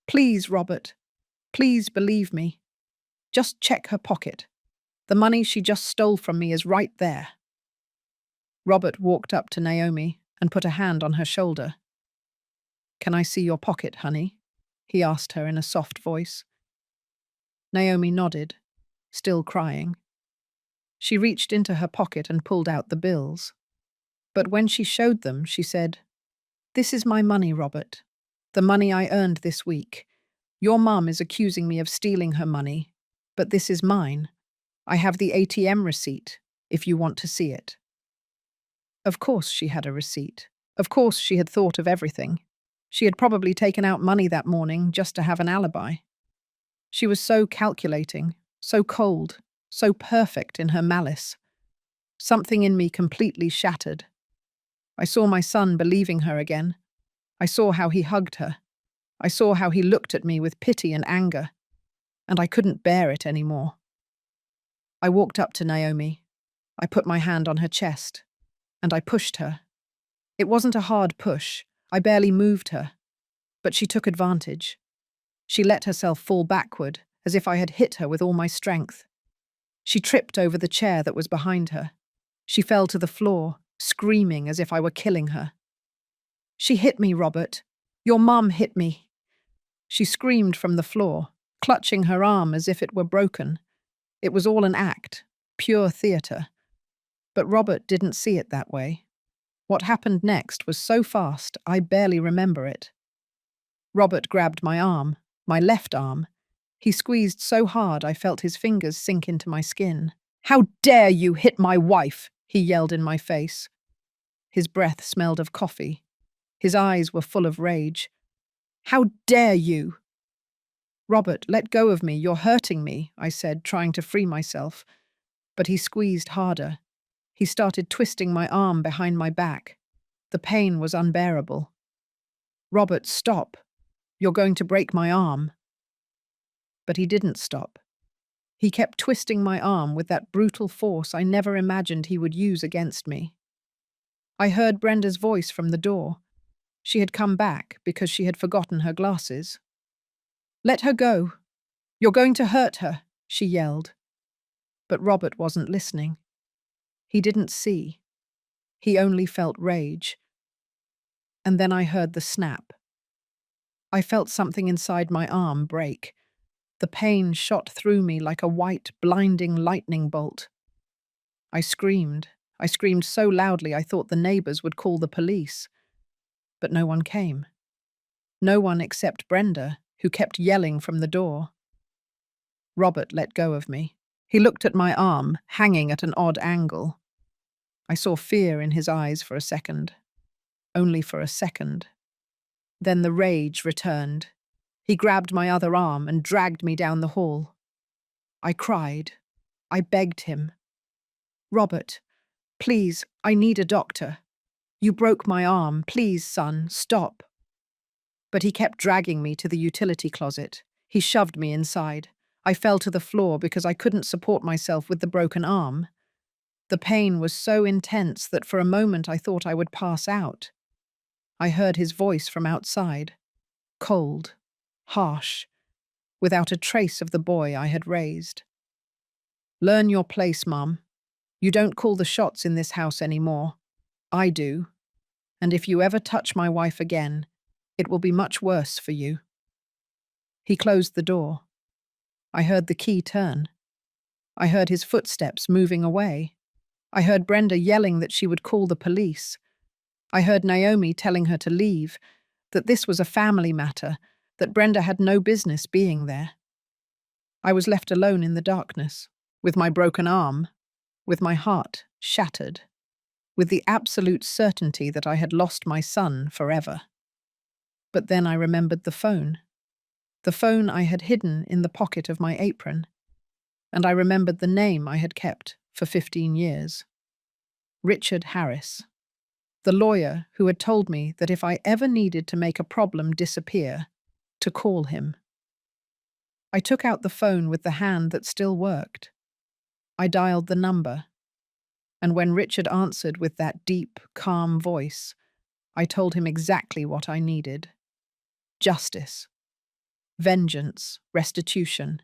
"Please, Robert. Please believe me. Just check her pocket. The money she just stole from me is right there." Robert walked up to Naomi and put a hand on her shoulder. "Can I see your pocket, honey?" he asked her in a soft voice. Naomi nodded, still crying. She reached into her pocket and pulled out the bills. But when she showed them, she said, "This is my money, Robert. The money I earned this week. Your mum is accusing me of stealing her money, but this is mine. I have the ATM receipt, if you want to see it." Of course she had a receipt. Of course she had thought of everything. She had probably taken out money that morning just to have an alibi. She was so calculating, so cold, so perfect in her malice. Something in me completely shattered. I saw my son believing her again. I saw how he hugged her. I saw how he looked at me with pity and anger, and I couldn't bear it anymore. I walked up to Naomi. I put my hand on her chest, and I pushed her. It wasn't a hard push. I barely moved her, but she took advantage. She let herself fall backward, as if I had hit her with all my strength. She tripped over the chair that was behind her. She fell to the floor, screaming as if I were killing her. "She hit me, Robert. Your mum hit me." She screamed from the floor, clutching her arm as if it were broken. It was all an act, pure theatre. But Robert didn't see it that way. What happened next was so fast, I barely remember it. Robert grabbed my arm, my left arm. He squeezed so hard I felt his fingers sink into my skin. "How dare you hit my wife?" he yelled in my face. His breath smelled of coffee. His eyes were full of rage. "How dare you?" "Robert, let go of me. You're hurting me," I said, trying to free myself. But he squeezed harder. He started twisting my arm behind my back. The pain was unbearable. "Robert, stop. You're going to break my arm." But he didn't stop. He kept twisting my arm with that brutal force I never imagined he would use against me. I heard Brenda's voice from the door. She had come back because she had forgotten her glasses. "Let her go. You're going to hurt her," she yelled. But Robert wasn't listening. He didn't see. He only felt rage. And then I heard the snap. I felt something inside my arm break. The pain shot through me like a white, blinding lightning bolt. I screamed. I screamed so loudly I thought the neighbors would call the police. But no one came. No one except Brenda, who kept yelling from the door. Robert let go of me. He looked at my arm, hanging at an odd angle. I saw fear in his eyes for a second. Only for a second. Then the rage returned. He grabbed my other arm and dragged me down the hall. I cried. I begged him. "Robert, please, I need a doctor. You broke my arm. Please, son, stop." But he kept dragging me to the utility closet. He shoved me inside. I fell to the floor because I couldn't support myself with the broken arm. The pain was so intense that for a moment I thought I would pass out. I heard his voice from outside, cold, harsh, without a trace of the boy I had raised. "Learn your place, Mum. You don't call the shots in this house anymore. I do. And if you ever touch my wife again, it will be much worse for you." He closed the door. I heard the key turn. I heard his footsteps moving away. I heard Brenda yelling that she would call the police. I heard Naomi telling her to leave, that this was a family matter, that Brenda had no business being there. I was left alone in the darkness, with my broken arm, with my heart shattered, with the absolute certainty that I had lost my son forever. But then I remembered the phone I had hidden in the pocket of my apron, and I remembered the name I had kept for 15 years. Richard Harris, the lawyer who had told me that if I ever needed to make a problem disappear, to call him. I took out the phone with the hand that still worked. I dialed the number, and when Richard answered with that deep, calm voice, I told him exactly what I needed. Justice. Vengeance. Restitution.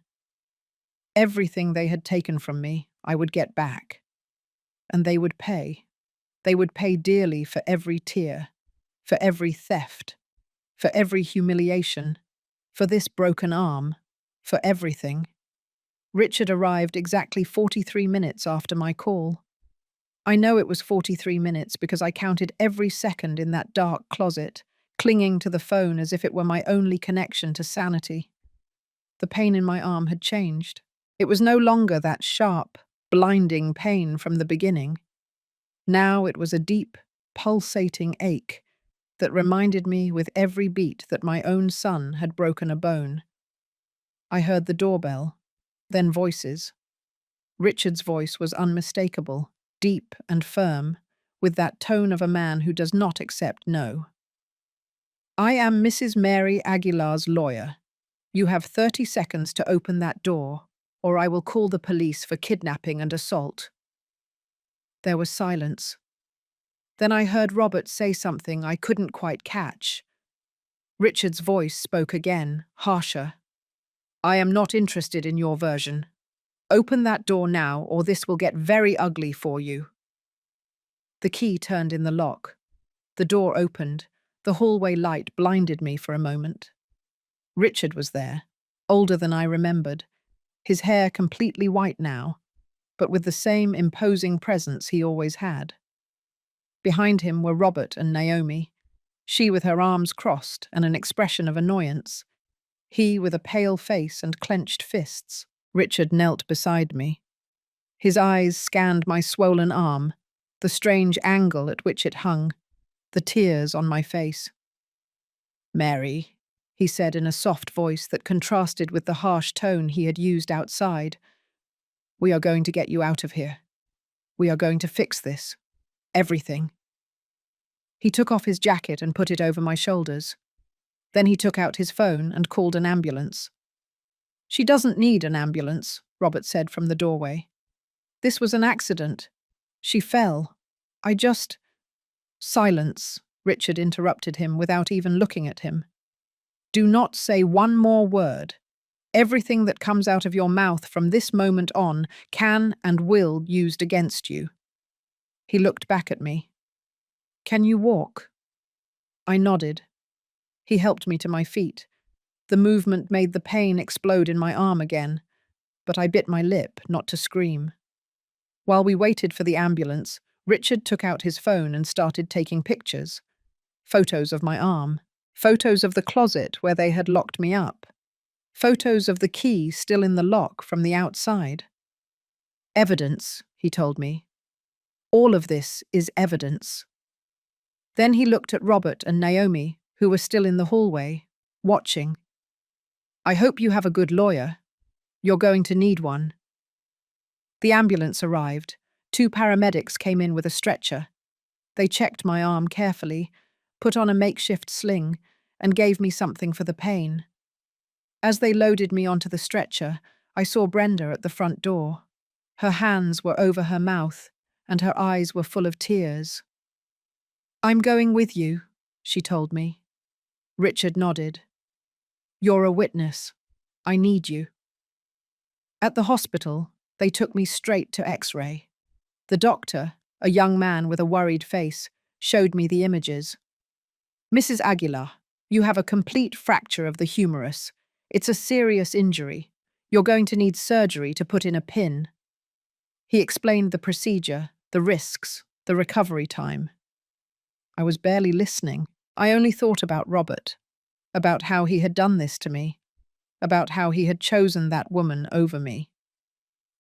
Everything they had taken from me, I would get back. And they would pay. They would pay dearly for every tear, for every theft, for every humiliation, for this broken arm, for everything. Richard arrived exactly 43 minutes after my call. I know it was 43 minutes because I counted every second in that dark closet, clinging to the phone as if it were my only connection to sanity. The pain in my arm had changed. It was no longer that sharp, blinding pain from the beginning. Now it was a deep, pulsating ache that reminded me with every beat that my own son had broken a bone. I heard the doorbell, then voices. Richard's voice was unmistakable, deep and firm, with that tone of a man who does not accept no. "I am Mrs. Mary Aguilar's lawyer. You have 30 seconds to open that door, or I will call the police for kidnapping and assault." There was silence. Then I heard Robert say something I couldn't quite catch. Richard's voice spoke again, harsher. "I am not interested in your version. Open that door now, or this will get very ugly for you." The key turned in the lock. The door opened. The hallway light blinded me for a moment. Richard was there, older than I remembered, his hair completely white now, but with the same imposing presence he always had. Behind him were Robert and Naomi, she with her arms crossed and an expression of annoyance, he with a pale face and clenched fists. Richard knelt beside me. His eyes scanned my swollen arm, the strange angle at which it hung, the tears on my face. "Mary," he said in a soft voice that contrasted with the harsh tone he had used outside, "we are going to get you out of here. We are going to fix this. Everything." He took off his jacket and put it over my shoulders. Then he took out his phone and called an ambulance. "She doesn't need an ambulance," Robert said from the doorway. "This was an accident. She fell. I just—" "Silence," Richard interrupted him without even looking at him. "Do not say one more word. Everything that comes out of your mouth from this moment on can and will be used against you." He looked back at me. "Can you walk?" I nodded. He helped me to my feet. The movement made the pain explode in my arm again, but I bit my lip not to scream. While we waited for the ambulance, Richard took out his phone and started taking pictures. Photos of my arm, photos of the closet where they had locked me up, photos of the key still in the lock from the outside. "Evidence," he told me. "All of this is evidence." Then he looked at Robert and Naomi, who were still in the hallway, watching. "I hope you have a good lawyer. You're going to need one." The ambulance arrived. 2 paramedics came in with a stretcher. They checked my arm carefully, put on a makeshift sling, and gave me something for the pain. As they loaded me onto the stretcher, I saw Brenda at the front door. Her hands were over her mouth, and her eyes were full of tears. "I'm going with you," she told me. Richard nodded. "You're a witness. I need you." At the hospital, they took me straight to X-ray. The doctor, a young man with a worried face, showed me the images. "Mrs. Aguilar, you have a complete fracture of the humerus. It's a serious injury. You're going to need surgery to put in a pin." He explained the procedure, the risks, the recovery time. I was barely listening. I only thought about Robert, about how he had done this to me, about how he had chosen that woman over me.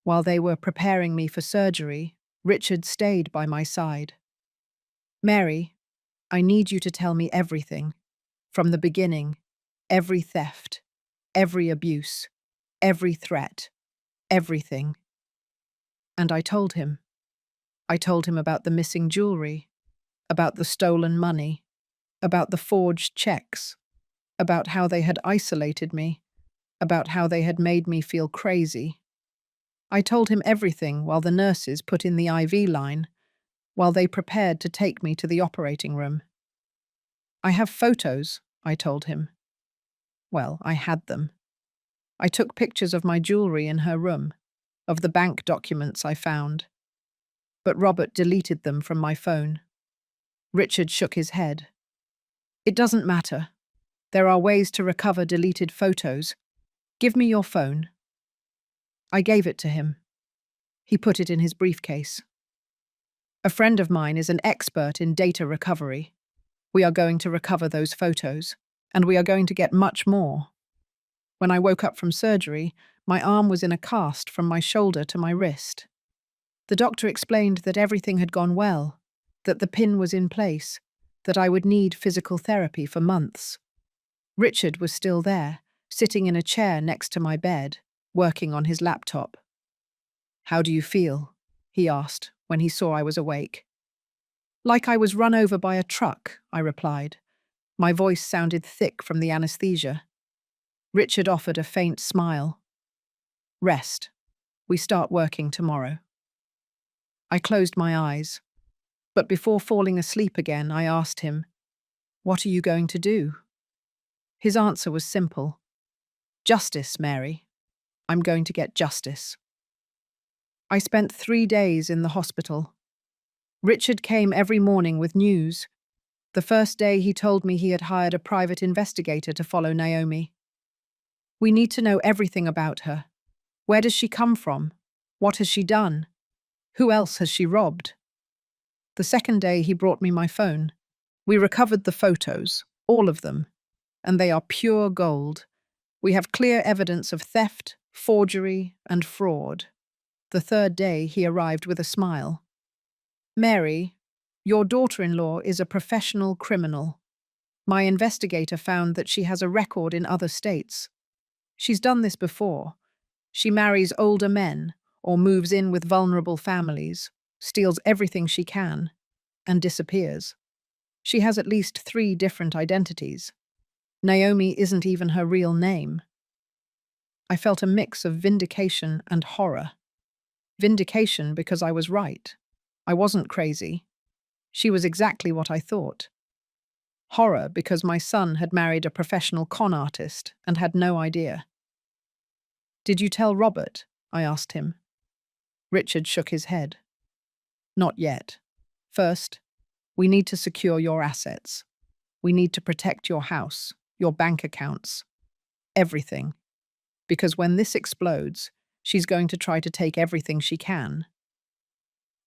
While they were preparing me for surgery, Richard stayed by my side. "Mary, I need you to tell me everything. From the beginning, every theft, every abuse, every threat, everything." And I told him. I told him about the missing jewelry, about the stolen money, about the forged checks, about how they had isolated me, about how they had made me feel crazy. I told him everything while the nurses put in the IV line, while they prepared to take me to the operating room. "I have photos," I told him. Well, I had them. I took pictures of my jewelry in her room, of the bank documents I found. But Robert deleted them from my phone. Richard shook his head. "It doesn't matter. There are ways to recover deleted photos. Give me your phone." I gave it to him. He put it in his briefcase. "A friend of mine is an expert in data recovery. We are going to recover those photos, and we are going to get much more." When I woke up from surgery, my arm was in a cast from my shoulder to my wrist. The doctor explained that everything had gone well, that the pin was in place, that I would need physical therapy for months. Richard was still there, sitting in a chair next to my bed, working on his laptop. "How do you feel?" he asked when he saw I was awake. "Like I was run over by a truck," I replied. My voice sounded thick from the anesthesia. Richard offered a faint smile. "Rest. We start working tomorrow." I closed my eyes, but before falling asleep again, I asked him, "What are you going to do?" His answer was simple. "Justice, Mary. I'm going to get justice." I spent 3 days in the hospital. Richard came every morning with news. The first day he told me he had hired a private investigator to follow Naomi. "We need to know everything about her. Where does she come from? What has she done? Who else has she robbed?" The second day he brought me my phone. We recovered the photos, all of them, and they are pure gold. We have clear evidence of theft, forgery, and fraud. The third day he arrived with a smile. Mary, your daughter-in-law is a professional criminal. My investigator found that she has a record in other states. She's done this before. She marries older men or moves in with vulnerable families, steals everything she can, and disappears. She has at least 3 different identities. Naomi isn't even her real name. I felt a mix of vindication and horror. Vindication because I was right. I wasn't crazy. She was exactly what I thought. Horror because my son had married a professional con artist and had no idea. "Did you tell Robert?" I asked him. Richard shook his head. "Not yet. First, we need to secure your assets. We need to protect your house, your bank accounts, everything. Because when this explodes, she's going to try to take everything she can."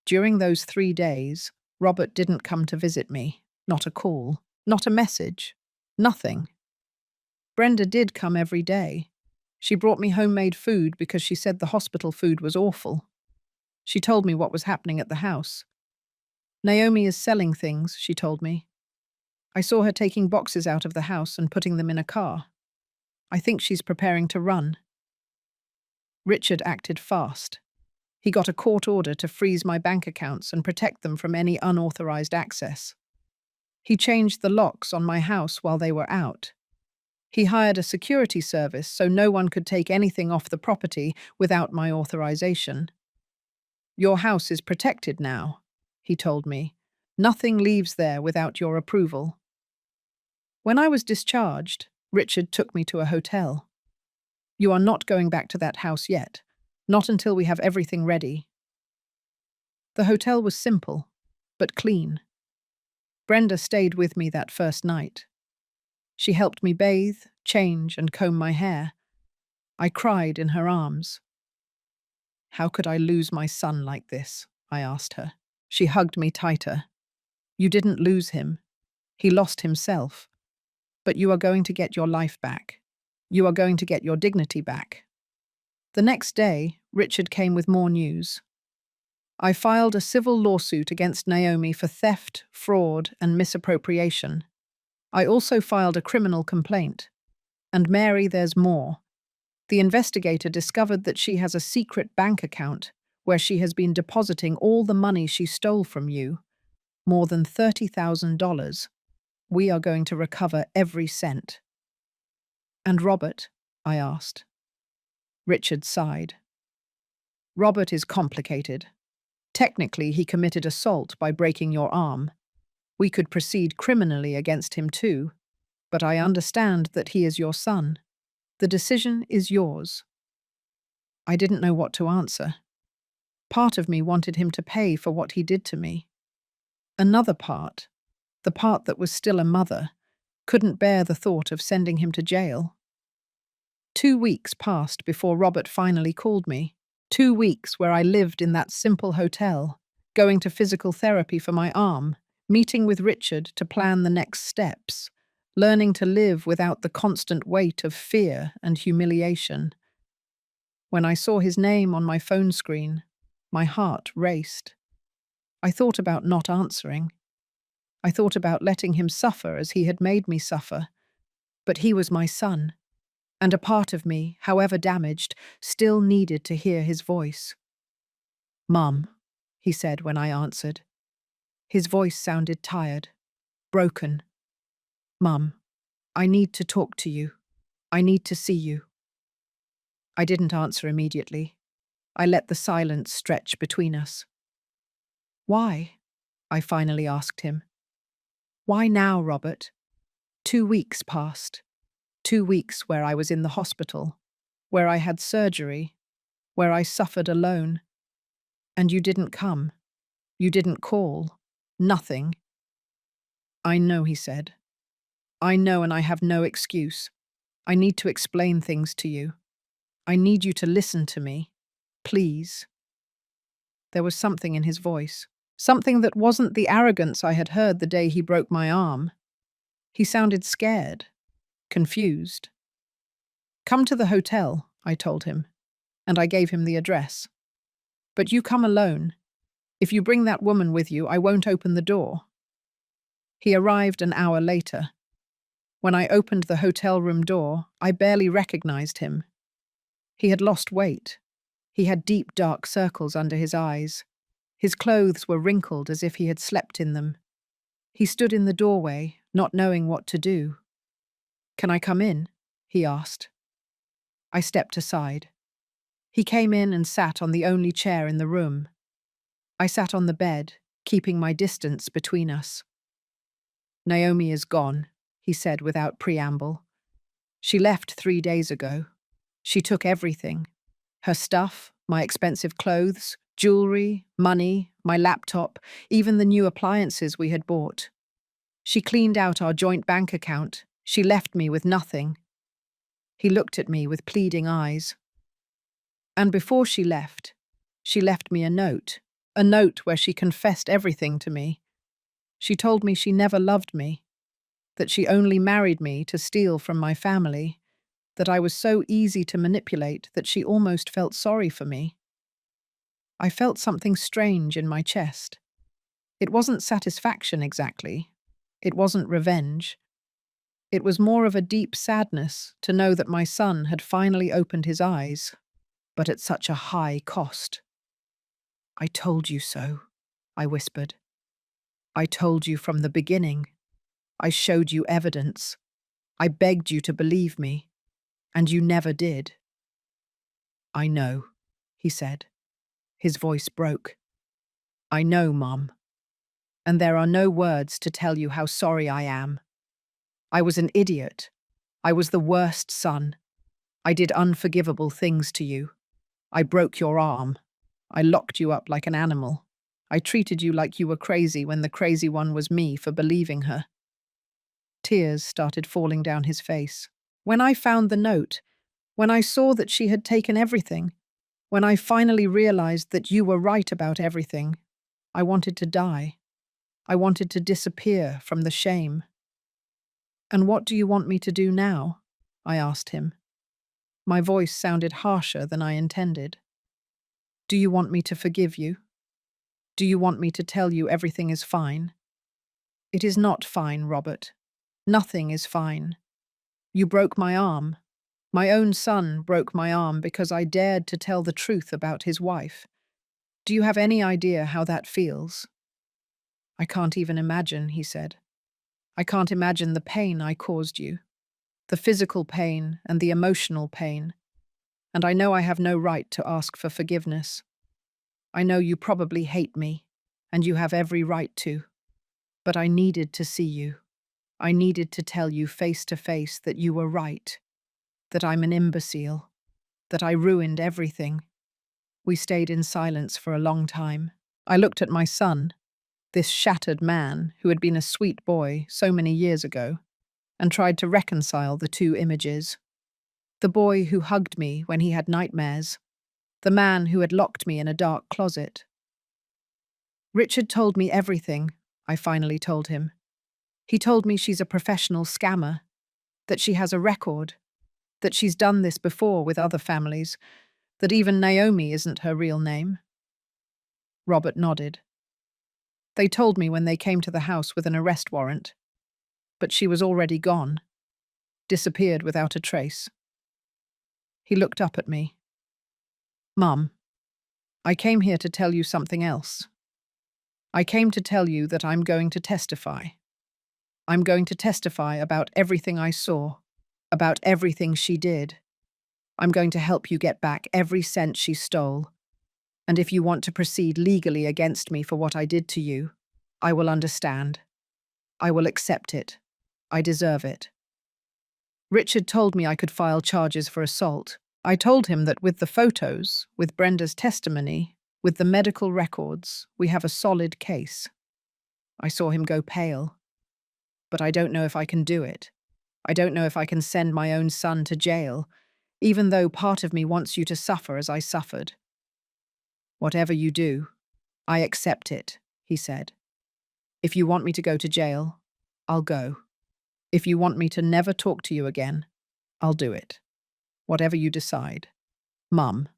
During those 3 days, Robert didn't come to visit me. Not a call, not a message, nothing. Brenda did come every day. She brought me homemade food because she said the hospital food was awful. She told me what was happening at the house. "Naomi is selling things," she told me. "I saw her taking boxes out of the house and putting them in a car. I think she's preparing to run." Richard acted fast. He got a court order to freeze my bank accounts and protect them from any unauthorized access. He changed the locks on my house while they were out. He hired a security service so no one could take anything off the property without my authorization. "Your house is protected now," he told me. "Nothing leaves there without your approval." When I was discharged, Richard took me to a hotel. "You are not going back to that house yet, not until we have everything ready." The hotel was simple, but clean. Brenda stayed with me that first night. She helped me bathe, change, and comb my hair. I cried in her arms. "How could I lose my son like this?" I asked her. She hugged me tighter. "You didn't lose him. He lost himself. But you are going to get your life back. You are going to get your dignity back." The next day, Richard came with more news. I filed a civil lawsuit against Naomi for theft, fraud, and misappropriation. I also filed a criminal complaint. And Mary, there's more. The investigator discovered that she has a secret bank account where she has been depositing all the money she stole from you, more than $30,000. We are going to recover every cent. "And Robert?" I asked. Richard sighed. "Robert is complicated. Technically, he committed assault by breaking your arm. We could proceed criminally against him too, but I understand that he is your son. The decision is yours." I didn't know what to answer. Part of me wanted him to pay for what he did to me. Another part, the part that was still a mother, couldn't bear the thought of sending him to jail. 2 weeks passed before Robert finally called me. 2 weeks where I lived in that simple hotel, going to physical therapy for my arm, meeting with Richard to plan the next steps, learning to live without the constant weight of fear and humiliation. When I saw his name on my phone screen, my heart raced. I thought about not answering. I thought about letting him suffer as he had made me suffer. But he was my son, and a part of me, however damaged, still needed to hear his voice. "Mum," he said when I answered. His voice sounded tired, broken. "Mum, I need to talk to you. I need to see you." I didn't answer immediately. I let the silence stretch between us. "Why?" I finally asked him. "Why now, Robert? 2 weeks passed. 2 weeks where I was in the hospital, where I had surgery, where I suffered alone. And you didn't come. You didn't call. Nothing." "I know," he said. "I know, and I have no excuse. I need to explain things to you. I need you to listen to me. Please." There was something in his voice. Something that wasn't the arrogance I had heard the day he broke my arm. He sounded scared, confused. "Come to the hotel," I told him, and I gave him the address. "But you come alone. If you bring that woman with you, I won't open the door. He arrived an hour later. When I opened the hotel room door, I barely recognized him. He had lost weight. He had deep, dark circles under his eyes. His clothes were wrinkled as if he had slept in them. He stood in the doorway, not knowing what to do. "Can I come in?" he asked. I stepped aside. He came in and sat on the only chair in the room. I sat on the bed, keeping my distance between us. "Naomi is gone," he said without preamble. "She left 3 days ago. She took everything. Her stuff, my expensive clothes, jewelry, money, my laptop, even the new appliances we had bought. She cleaned out our joint bank account. She left me with nothing." He looked at me with pleading eyes. "And before she left me a note where she confessed everything to me. She told me she never loved me, that she only married me to steal from my family, that I was so easy to manipulate that she almost felt sorry for me." I felt something strange in my chest. It wasn't satisfaction exactly. It wasn't revenge. It was more of a deep sadness to know that my son had finally opened his eyes, but at such a high cost. "I told you so," I whispered. "I told you from the beginning. I showed you evidence. I begged you to believe me, and you never did." "I know," he said. His voice broke. "I know, Mom. And there are no words to tell you how sorry I am. I was an idiot. I was the worst son. I did unforgivable things to you. I broke your arm. I locked you up like an animal. I treated you like you were crazy when the crazy one was me for believing her." Tears started falling down his face. "When I found the note, when I saw that she had taken everything, when I finally realized that you were right about everything, I wanted to die. I wanted to disappear from the shame." "And what do you want me to do now?" I asked him. My voice sounded harsher than I intended. "Do you want me to forgive you? Do you want me to tell you everything is fine?" "It is not fine, Robert. Nothing is fine. You broke my arm. My own son broke my arm because I dared to tell the truth about his wife. Do you have any idea how that feels?" "I can't even imagine," he said. "I can't imagine the pain I caused you. The physical pain and the emotional pain. And I know I have no right to ask for forgiveness. I know you probably hate me, and you have every right to. But I needed to see you. I needed to tell you face to face that you were right, that I'm an imbecile, that I ruined everything." We stayed in silence for a long time. I looked at my son, this shattered man who had been a sweet boy so many years ago, and tried to reconcile the two images. The boy who hugged me when he had nightmares, the man who had locked me in a dark closet. "Richard told me everything," I finally told him. "He told me she's a professional scammer, that she has a record, that she's done this before with other families, that even Naomi isn't her real name." Robert nodded. "They told me when they came to the house with an arrest warrant, but she was already gone, disappeared without a trace." He looked up at me. "Mum, I came here to tell you something else. I came to tell you that I'm going to testify. I'm going to testify about everything I saw, about everything she did. I'm going to help you get back every cent she stole. And if you want to proceed legally against me for what I did to you, I will understand. I will accept it. I deserve it." Richard told me I could file charges for assault. I told him that with the photos, with Brenda's testimony, with the medical records, we have a solid case. I saw him go pale. "But I don't know if I can do it. I don't know if I can send my own son to jail, even though part of me wants you to suffer as I suffered." "Whatever you do, I accept it," he said. "If you want me to go to jail, I'll go. If you want me to never talk to you again, I'll do it. Whatever you decide. Mum,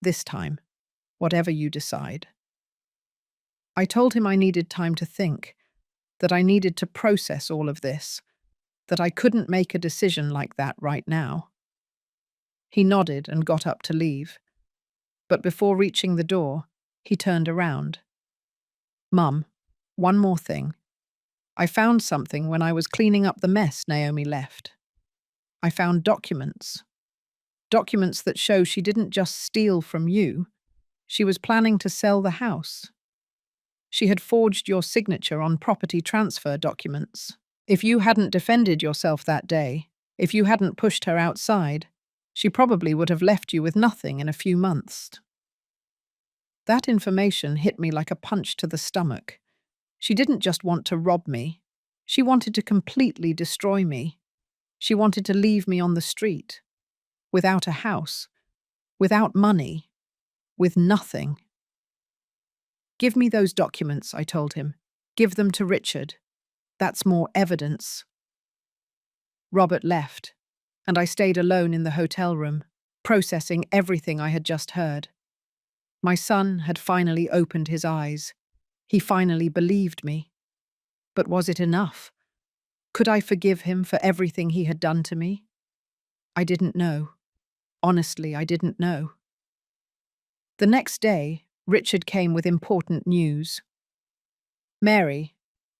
this time, whatever you decide." I told him I needed time to think, that I needed to process all of this, that I couldn't make a decision like that right now. He nodded and got up to leave. But before reaching the door, he turned around. "Mum, one more thing. I found something when I was cleaning up the mess Naomi left. I found documents. Documents that show she didn't just steal from you. She was planning to sell the house. She had forged your signature on property transfer documents. If you hadn't defended yourself that day, if you hadn't pushed her outside, she probably would have left you with nothing in a few months." That information hit me like a punch to the stomach. She didn't just want to rob me. She wanted to completely destroy me. She wanted to leave me on the street, without a house, without money, with nothing. "Give me those documents," I told him. "Give them to Richard. That's more evidence." Robert left, and I stayed alone in the hotel room, processing everything I had just heard. My son had finally opened his eyes. He finally believed me. But was it enough? Could I forgive him for everything he had done to me? I didn't know. Honestly, I didn't know. The next day, Richard came with important news. Mary,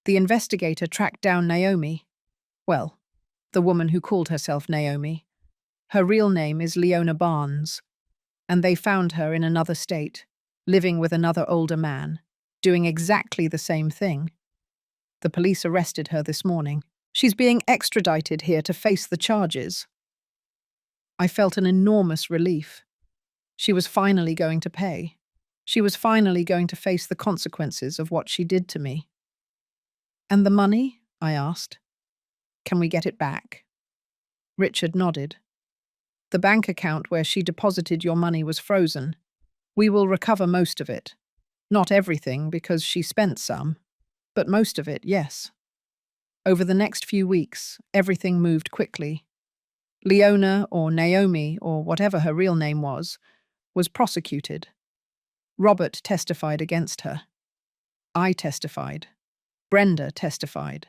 the investigator, tracked down Naomi. Well, the woman who called herself Naomi. Her real name is Leona Barnes, and they found her in another state, living with another older man, doing exactly the same thing. The police arrested her this morning. She's being extradited here to face the charges. I felt an enormous relief. She was finally going to pay. She was finally going to face the consequences of what she did to me. "And the money?" I asked. "Can we get it back?" Richard nodded. "The bank account where she deposited your money was frozen. We will recover most of it. Not everything, because she spent some, but most of it, yes." Over the next few weeks, everything moved quickly. Leona, or Naomi, or whatever her real name was prosecuted. Robert testified against her. I testified. Brenda testified.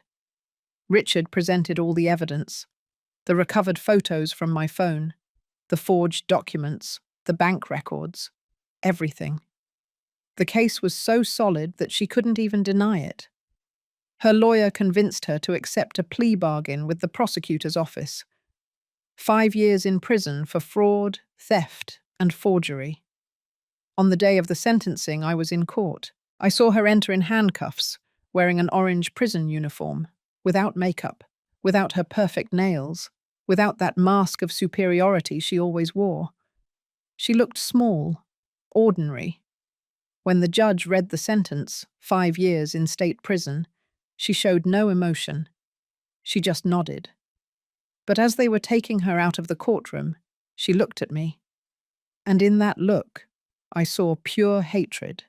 Richard presented all the evidence, the recovered photos from my phone, the forged documents, the bank records, everything. The case was so solid that she couldn't even deny it. Her lawyer convinced her to accept a plea bargain with the prosecutor's office. 5 years in prison for fraud, theft, and forgery. On the day of the sentencing, I was in court. I saw her enter in handcuffs, wearing an orange prison uniform, without makeup, without her perfect nails, without that mask of superiority she always wore. She looked small, ordinary. When the judge read the sentence, 5 years in state prison, she showed no emotion. She just nodded. But as they were taking her out of the courtroom, she looked at me. And in that look, I saw pure hatred.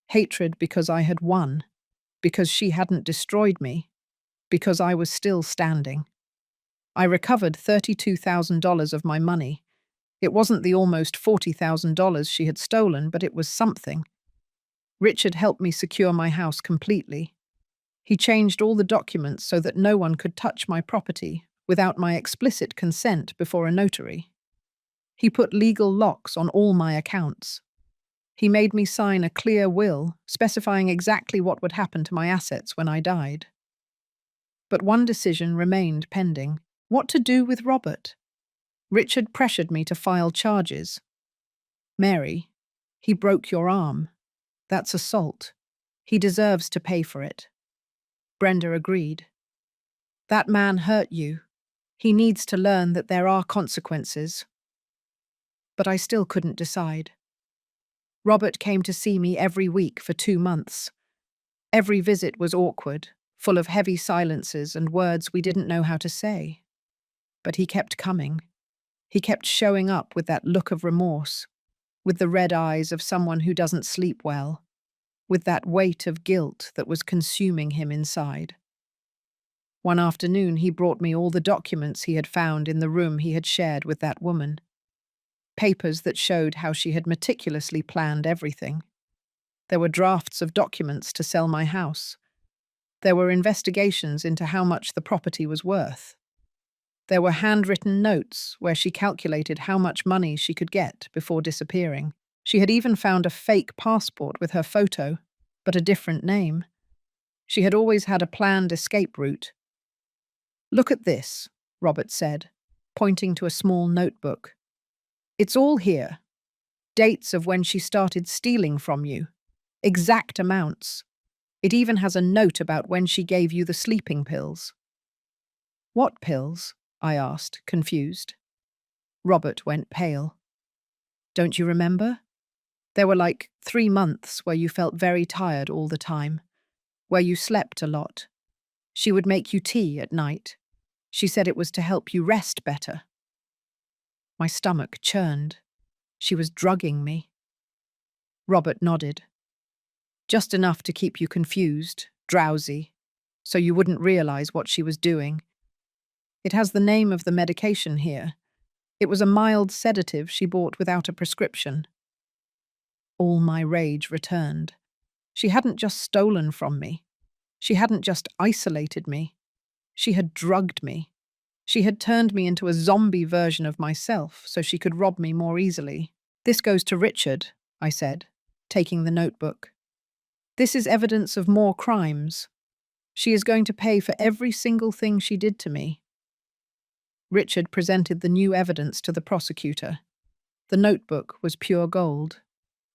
Hatred because I had won, because she hadn't destroyed me, because I was still standing. I recovered $32,000 of my money. It wasn't the almost $40,000 she had stolen, but it was something. Richard helped me secure my house completely. He changed all the documents so that no one could touch my property without my explicit consent before a notary. He put legal locks on all my accounts. He made me sign a clear will specifying exactly what would happen to my assets when I died. But one decision remained pending: what to do with Robert. Richard pressured me to file charges. "Mary, he broke your arm. That's assault. He deserves to pay for it." Brenda agreed. "That man hurt you. He needs to learn that there are consequences." But I still couldn't decide. Robert came to see me every week for 2 months. Every visit was awkward, full of heavy silences and words we didn't know how to say. But he kept coming. He kept showing up with that look of remorse, with the red eyes of someone who doesn't sleep well, with that weight of guilt that was consuming him inside. One afternoon, he brought me all the documents he had found in the room he had shared with that woman. Papers that showed how she had meticulously planned everything. There were drafts of documents to sell my house. There were investigations into how much the property was worth. There were handwritten notes where she calculated how much money she could get before disappearing. She had even found a fake passport with her photo, but a different name. She had always had a planned escape route. "Look at this," Robert said, pointing to a small notebook. "It's all here. Dates of when she started stealing from you. Exact amounts. It even has a note about when she gave you the sleeping pills." "What pills?" I asked, confused. Robert went pale. "Don't you remember? There were like 3 months where you felt very tired all the time, where you slept a lot. She would make you tea at night. She said it was to help you rest better." My stomach churned. She was drugging me. Robert nodded. "Just enough to keep you confused, drowsy, so you wouldn't realize what she was doing. It has the name of the medication here. It was a mild sedative she bought without a prescription." All my rage returned. She hadn't just stolen from me. She hadn't just isolated me. She had drugged me. She had turned me into a zombie version of myself so she could rob me more easily. "This goes to Richard," I said, taking the notebook. "This is evidence of more crimes. She is going to pay for every single thing she did to me." Richard presented the new evidence to the prosecutor. The notebook was pure gold.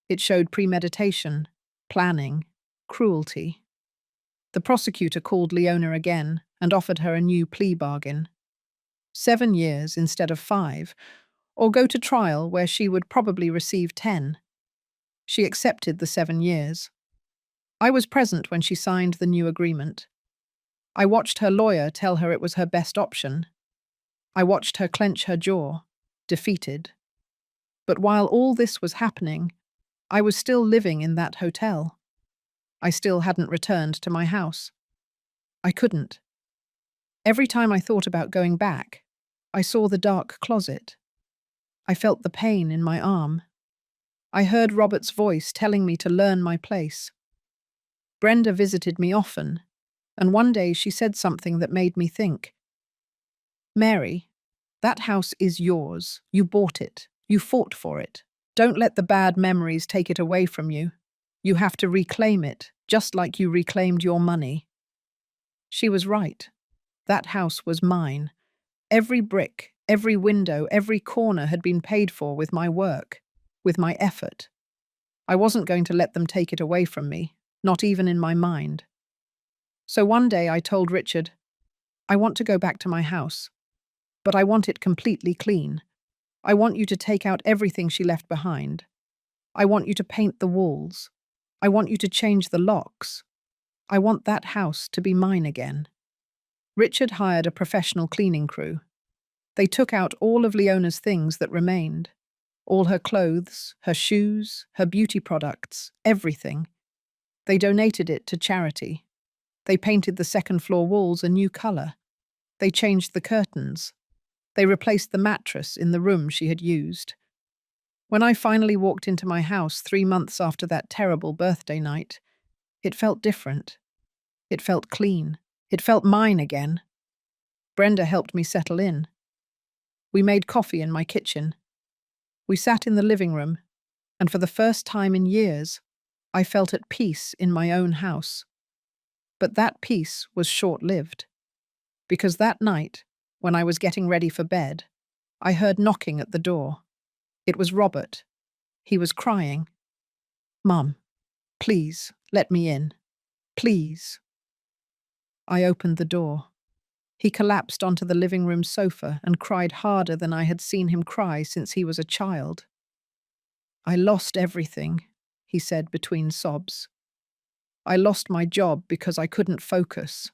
It showed premeditation, planning, cruelty. The prosecutor called Leona again and offered her a new plea bargain. 7 years instead of 5, or go to trial where she would probably receive 10. She accepted the 7 years. I was present when she signed the new agreement. I watched her lawyer tell her it was her best option. I watched her clench her jaw, defeated. But while all this was happening, I was still living in that hotel. I still hadn't returned to my house. I couldn't. Every time I thought about going back, I saw the dark closet. I felt the pain in my arm. I heard Robert's voice telling me to learn my place. Brenda visited me often, and one day she said something that made me think. "Mary, that house is yours. You bought it. You fought for it. Don't let the bad memories take it away from you. You have to reclaim it, just like you reclaimed your money." She was right. That house was mine. Every brick, every window, every corner had been paid for with my work, with my effort. I wasn't going to let them take it away from me, not even in my mind. So one day I told Richard, "I want to go back to my house, but I want it completely clean. I want you to take out everything she left behind. I want you to paint the walls. I want you to change the locks. I want that house to be mine again." Richard hired a professional cleaning crew. They took out all of Leona's things that remained. All her clothes, her shoes, her beauty products, everything. They donated it to charity. They painted the second-floor walls a new color. They changed the curtains. They replaced the mattress in the room she had used. When I finally walked into my house 3 months after that terrible birthday night, it felt different. It felt clean. It felt mine again. Brenda helped me settle in. We made coffee in my kitchen. We sat in the living room, and for the first time in years, I felt at peace in my own house. But that peace was short-lived, because that night, when I was getting ready for bed, I heard knocking at the door. It was Robert. He was crying. "Mum, please, let me in. Please." I opened the door. He collapsed onto the living room sofa and cried harder than I had seen him cry since he was a child. "I lost everything," he said between sobs. "I lost my job because I couldn't focus.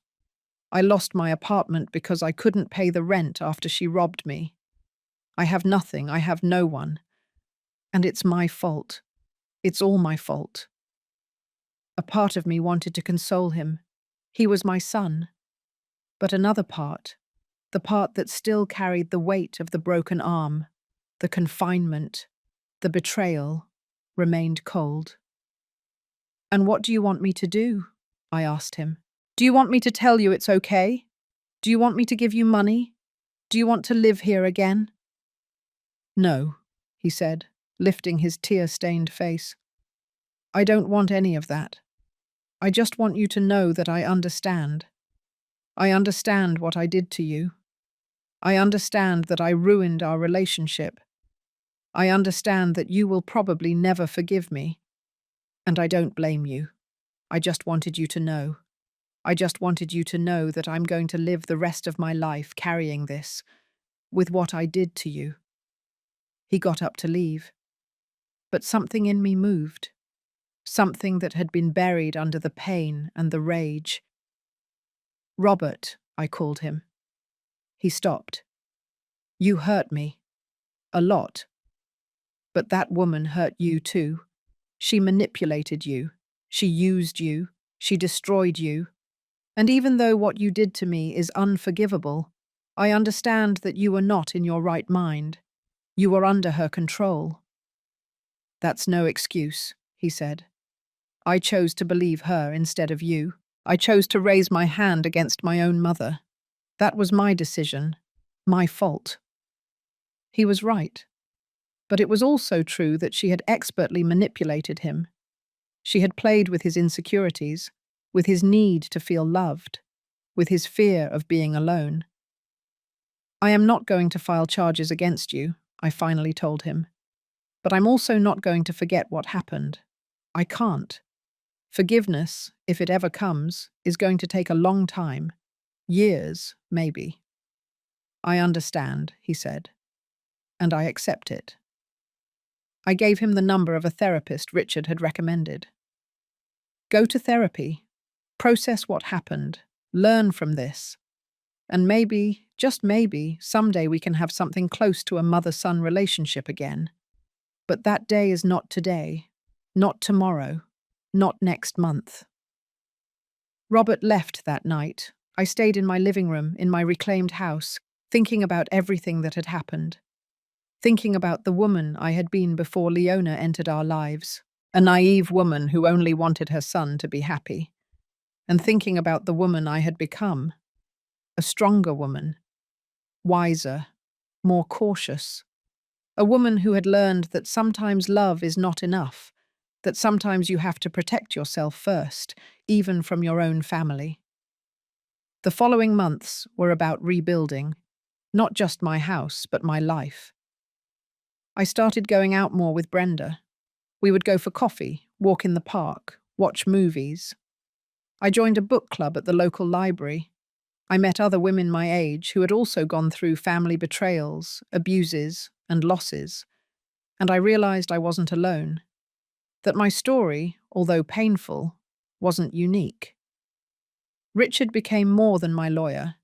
I lost my apartment because I couldn't pay the rent after she robbed me. I have nothing, I have no one. And it's my fault. It's all my fault." A part of me wanted to console him. He was my son. But another part, the part that still carried the weight of the broken arm, the confinement, the betrayal, remained cold. And what do you want me to do? I asked him. Do you want me to tell you it's okay? Do you want me to give you money? Do you want to live here again? No, he said, lifting his tear-stained face. I don't want any of that. I just want you to know that I understand. I understand what I did to you. I understand that I ruined our relationship. I understand that you will probably never forgive me. And I don't blame you. I just wanted you to know. I just wanted you to know that I'm going to live the rest of my life carrying this, with what I did to you. He got up to leave. But something in me moved. Something that had been buried under the pain and the rage. Robert, I called him. He stopped. You hurt me. A lot. But that woman hurt you too. She manipulated you. She used you. She destroyed you. And even though what you did to me is unforgivable, I understand that you were not in your right mind. You were under her control. That's no excuse, he said. I chose to believe her instead of you. I chose to raise my hand against my own mother. That was my decision, my fault. He was right. But it was also true that she had expertly manipulated him. She had played with his insecurities, with his need to feel loved, with his fear of being alone. I am not going to file charges against you, I finally told him. But I'm also not going to forget what happened. I can't. Forgiveness, if it ever comes, is going to take a long time. Years, maybe. I understand, he said. And I accept it. I gave him the number of a therapist Richard had recommended. Go to therapy. Process what happened. Learn from this. And maybe, just maybe, someday we can have something close to a mother-son relationship again. But that day is not today, not tomorrow, not next month. Robert left that night. I stayed in my living room, in my reclaimed house, thinking about everything that had happened. Thinking about the woman I had been before Leona entered our lives, a naive woman who only wanted her son to be happy. And thinking about the woman I had become, a stronger woman, wiser, more cautious. A woman who had learned that sometimes love is not enough, that sometimes you have to protect yourself first, even from your own family. The following months were about rebuilding, not just my house, but my life. I started going out more with Brenda. We would go for coffee, walk in the park, watch movies. I joined a book club at the local library. I met other women my age who had also gone through family betrayals, abuses, and losses. And I realized I wasn't alone. That my story, although painful, wasn't unique. Richard became more than my lawyer.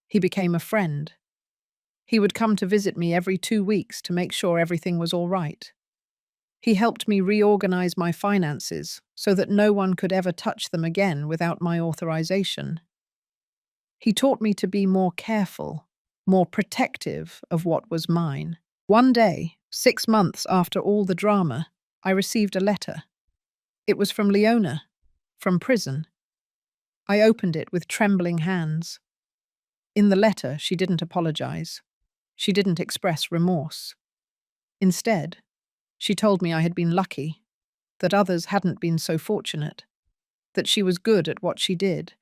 He became a friend. He would come to visit me every 2 weeks to make sure everything was all right. He helped me reorganize my finances so that no one could ever touch them again without my authorization. He taught me to be more careful, more protective of what was mine. One day, 6 months after all the drama, I received a letter. It was from Leona, from prison. I opened it with trembling hands. In the letter, she didn't apologize. She didn't express remorse. Instead, she told me I had been lucky, that others hadn't been so fortunate, that she was good at what she did,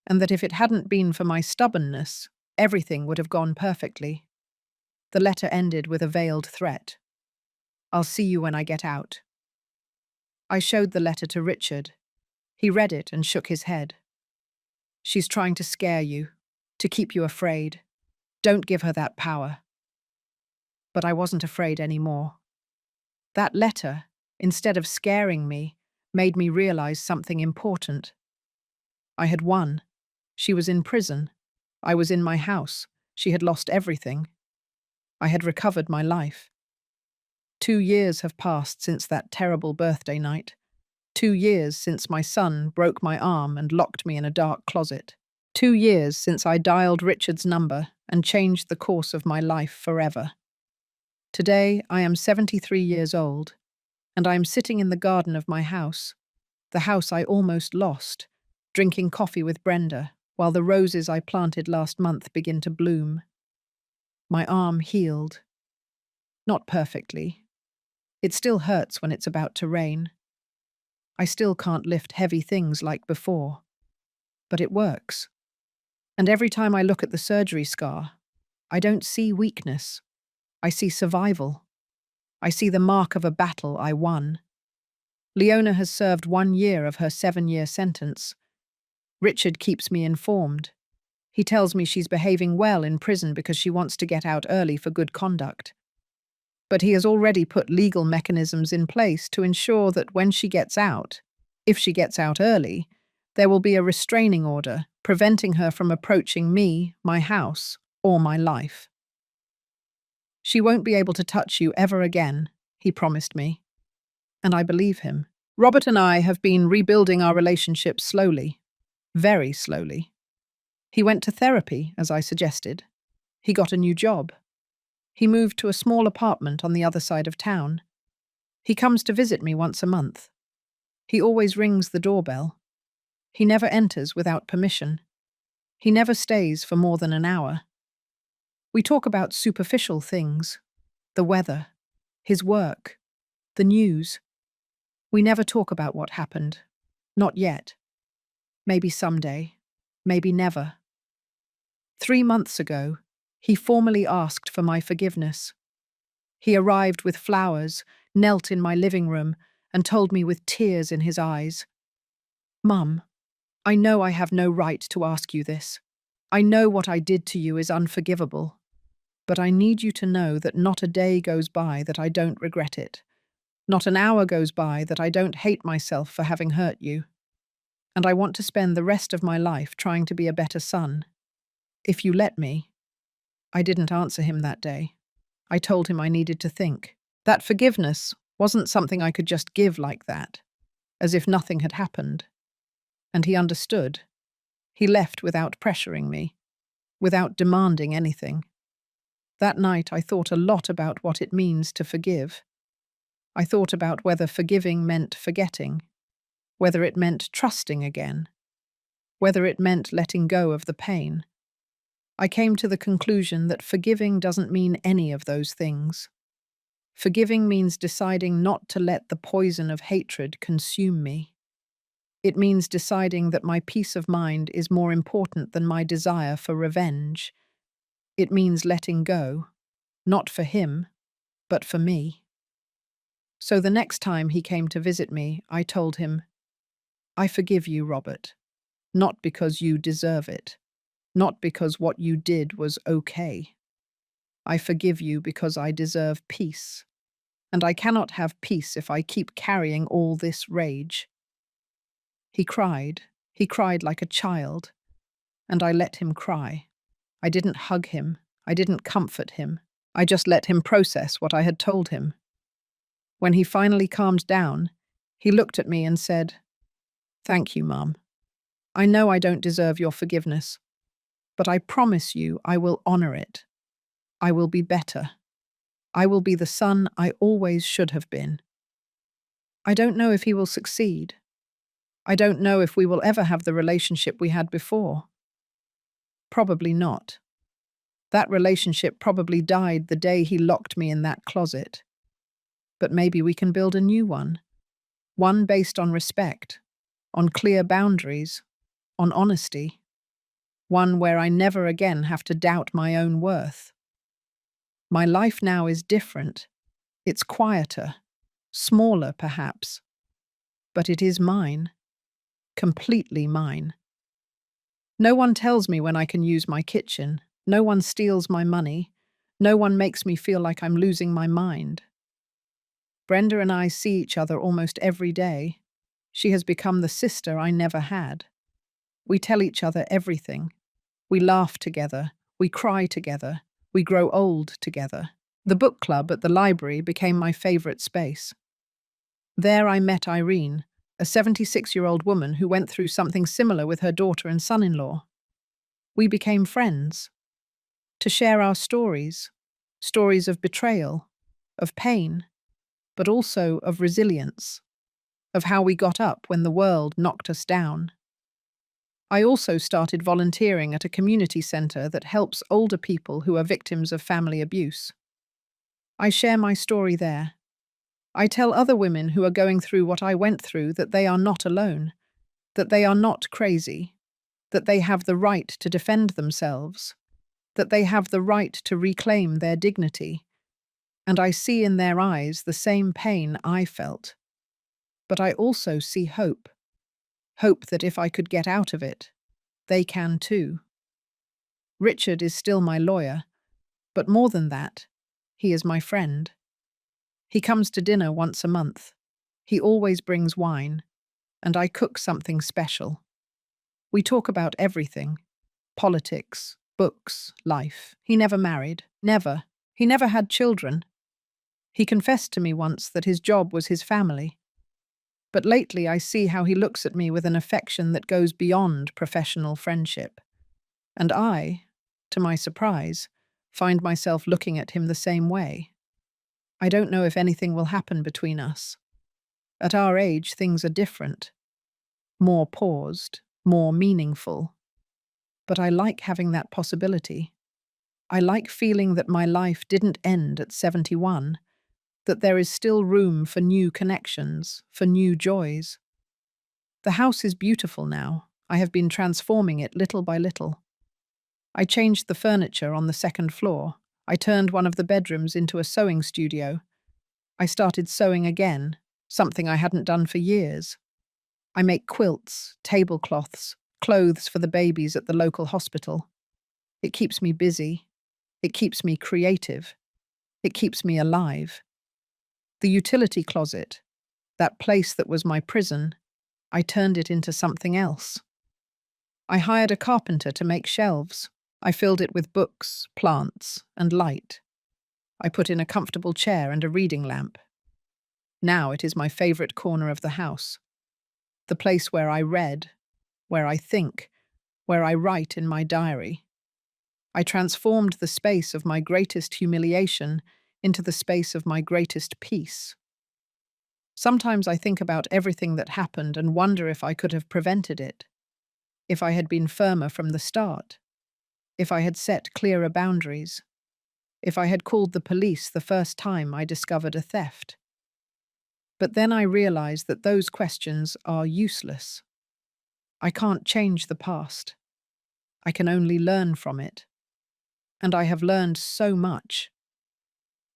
and that if it hadn't been for my stubbornness, everything would have gone perfectly. The letter ended with a veiled threat. I'll see you when I get out. I showed the letter to Richard. He read it and shook his head. She's trying to scare you, to keep you afraid. Don't give her that power. But I wasn't afraid anymore. That letter, instead of scaring me, made me realize something important. I had won. She was in prison. I was in my house. She had lost everything. I had recovered my life. 2 years have passed since that terrible birthday night. 2 years since my son broke my arm and locked me in a dark closet. 2 years since I dialed Richard's number and changed the course of my life forever. Today, I am 73 years old, and I am sitting in the garden of my house, the house I almost lost, drinking coffee with Brenda, while the roses I planted last month begin to bloom. My arm healed. Not perfectly. It still hurts when it's about to rain. I still can't lift heavy things like before. But it works. And every time I look at the surgery scar, I don't see weakness. I see survival. I see the mark of a battle I won. Leona has served 1 year of her 7-year sentence. Richard keeps me informed. He tells me she's behaving well in prison because she wants to get out early for good conduct. But he has already put legal mechanisms in place to ensure that when she gets out, if she gets out early, there will be a restraining order preventing her from approaching me, my house, or my life. She won't be able to touch you ever again, he promised me. And I believe him. Robert and I have been rebuilding our relationship slowly, very slowly. He went to therapy, as I suggested. He got a new job. He moved to a small apartment on the other side of town. He comes to visit me once a month. He always rings the doorbell. He never enters without permission. He never stays for more than an hour. We talk about superficial things, the weather, his work, the news. We never talk about what happened. Not yet. Maybe someday. Maybe never. 3 months ago, he formally asked for my forgiveness. He arrived with flowers, knelt in my living room, and told me with tears in his eyes, "Mum, I know I have no right to ask you this. I know what I did to you is unforgivable. But I need you to know that not a day goes by that I don't regret it. Not an hour goes by that I don't hate myself for having hurt you. And I want to spend the rest of my life trying to be a better son. If you let me." I didn't answer him that day. I told him I needed to think. That forgiveness wasn't something I could just give like that, as if nothing had happened. And he understood. He left without pressuring me, without demanding anything. That night I thought a lot about what it means to forgive. I thought about whether forgiving meant forgetting, whether it meant trusting again, whether it meant letting go of the pain. I came to the conclusion that forgiving doesn't mean any of those things. Forgiving means deciding not to let the poison of hatred consume me. It means deciding that my peace of mind is more important than my desire for revenge. It means letting go, not for him, but for me. So the next time he came to visit me, I told him, "I forgive you, Robert, not because you deserve it, not because what you did was okay. I forgive you because I deserve peace, and I cannot have peace if I keep carrying all this rage." He cried like a child, and I let him cry. I didn't hug him, I didn't comfort him, I just let him process what I had told him. When he finally calmed down, he looked at me and said, "Thank you, Mum. I know I don't deserve your forgiveness, but I promise you I will honor it. I will be better. I will be the son I always should have been." I don't know if he will succeed. I don't know if we will ever have the relationship we had before. Probably not. That relationship probably died the day he locked me in that closet. But maybe we can build a new one. One based on respect, on clear boundaries, on honesty. One where I never again have to doubt my own worth. My life now is different. It's quieter, smaller perhaps. But it is mine. Completely mine. No one tells me when I can use my kitchen. No one steals my money. No one makes me feel like I'm losing my mind. Brenda and I see each other almost every day. She has become the sister I never had. We tell each other everything. We laugh together. We cry together. We grow old together. The book club at the library became my favorite space. There I met Irene, a 76-year-old woman who went through something similar with her daughter and son-in-law. We became friends. To share our stories of betrayal, of pain, but also of resilience, of how we got up when the world knocked us down. I also started volunteering at a community center that helps older people who are victims of family abuse. I share my story there. I tell other women who are going through what I went through that they are not alone, that they are not crazy, that they have the right to defend themselves, that they have the right to reclaim their dignity. And I see in their eyes the same pain I felt. But I also see hope. Hope that if I could get out of it, they can too. Richard is still my lawyer, but more than that, he is my friend. He comes to dinner once a month. He always brings wine, and I cook something special. We talk about everything: politics, books, life. He never married. Never. He never had children. He confessed to me once that his job was his family. But lately I see how he looks at me with an affection that goes beyond professional friendship. And I, to my surprise, find myself looking at him the same way. I don't know if anything will happen between us. At our age, things are different. More paused, more meaningful. But I like having that possibility. I like feeling that my life didn't end at 71, that there is still room for new connections, for new joys. The house is beautiful now. I have been transforming it little by little. I changed the furniture on the second floor. I turned one of the bedrooms into a sewing studio. I started sewing again, something I hadn't done for years. I make quilts, tablecloths, clothes for the babies at the local hospital. It keeps me busy. It keeps me creative. It keeps me alive. The utility closet, that place that was my prison, I turned it into something else. I hired a carpenter to make shelves. I filled it with books, plants, and light. I put in a comfortable chair and a reading lamp. Now it is my favorite corner of the house, the place where I read, where I think, where I write in my diary. I transformed the space of my greatest humiliation into the space of my greatest peace. Sometimes I think about everything that happened and wonder if I could have prevented it, if I had been firmer from the start, if I had set clearer boundaries, if I had called the police the first time I discovered a theft. But then I realize that those questions are useless. I can't change the past. I can only learn from it. And I have learned so much.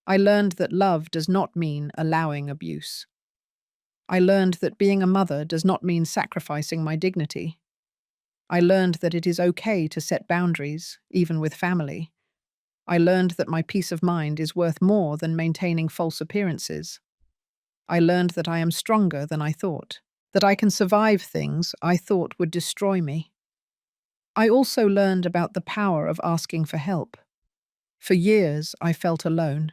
I learned that love does not mean allowing abuse. I learned that being a mother does not mean sacrificing my dignity. I learned that it is okay to set boundaries, even with family. I learned that my peace of mind is worth more than maintaining false appearances. I learned that I am stronger than I thought, that I can survive things I thought would destroy me. I also learned about the power of asking for help. For years, I felt alone.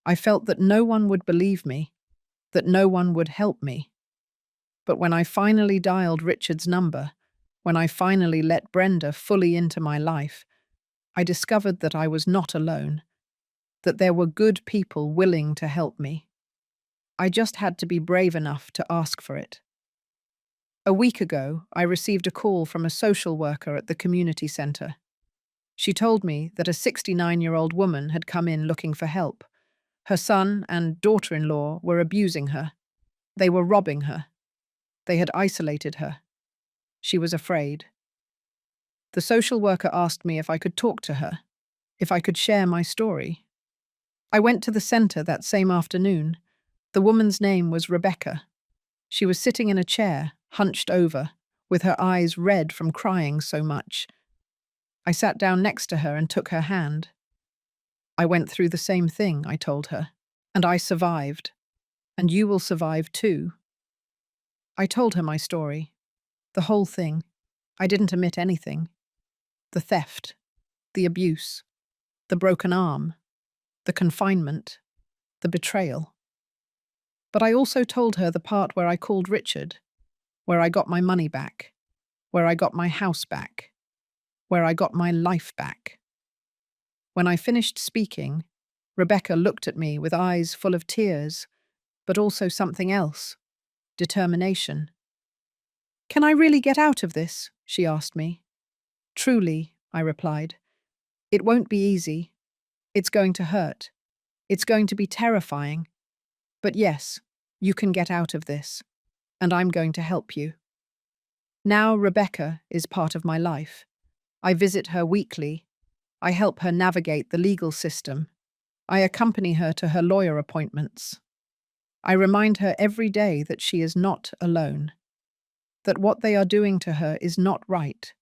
I felt that no one would believe me, that no one would help me. But when I finally dialed Richard's number, when I finally let Brenda fully into my life, I discovered that I was not alone, that there were good people willing to help me. I just had to be brave enough to ask for it. A week ago, I received a call from a social worker at the community center. She told me that a 69-year-old woman had come in looking for help. Her son and daughter-in-law were abusing her. They were robbing her. They had isolated her. She was afraid. The social worker asked me if I could talk to her, if I could share my story. I went to the center that same afternoon. The woman's name was Rebecca. She was sitting in a chair, hunched over, with her eyes red from crying so much. I sat down next to her and took her hand. I went through the same thing, I told her, and I survived. And you will survive too. I told her my story. The whole thing. I didn't omit anything. The theft, the abuse, the broken arm, the confinement, the betrayal. But I also told her the part where I called Richard, where I got my money back, where I got my house back, where I got my life back. When I finished speaking, Rebecca looked at me with eyes full of tears, but also something else. determination. "Can I really get out of this?" she asked me. "Truly," I replied. "It won't be easy. It's going to hurt. It's going to be terrifying. But yes, you can get out of this, and I'm going to help you." Now Rebecca is part of my life. I visit her weekly. I help her navigate the legal system. I accompany her to her lawyer appointments. I remind her every day that she is not alone, that what they are doing to her is not right,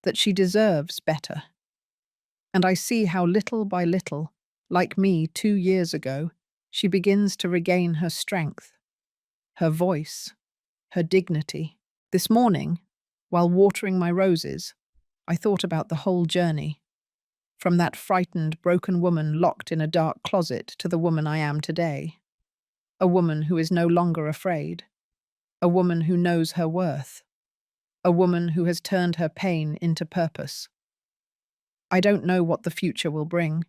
that she deserves better. And I see how little by little, like me 2 years ago, she begins to regain her strength, her voice, her dignity. This morning, while watering my roses, I thought about the whole journey, from that frightened, broken woman locked in a dark closet to the woman I am today. A woman who is no longer afraid. A woman who knows her worth. A woman who has turned her pain into purpose. I don't know what the future will bring.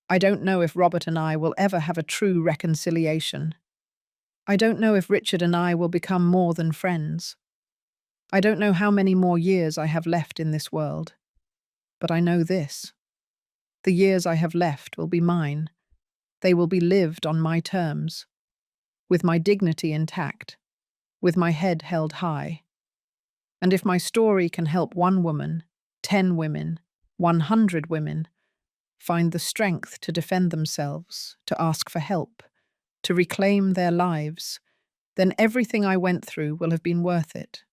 I don't know if Robert and I will ever have a true reconciliation. I don't know if Richard and I will become more than friends. I don't know how many more years I have left in this world. But I know this. The years I have left will be mine. They will be lived on my terms, with my dignity intact, with my head held high. And if my story can help one woman, 10 women, 100 women find the strength to defend themselves, to ask for help, to reclaim their lives, then everything I went through will have been worth it.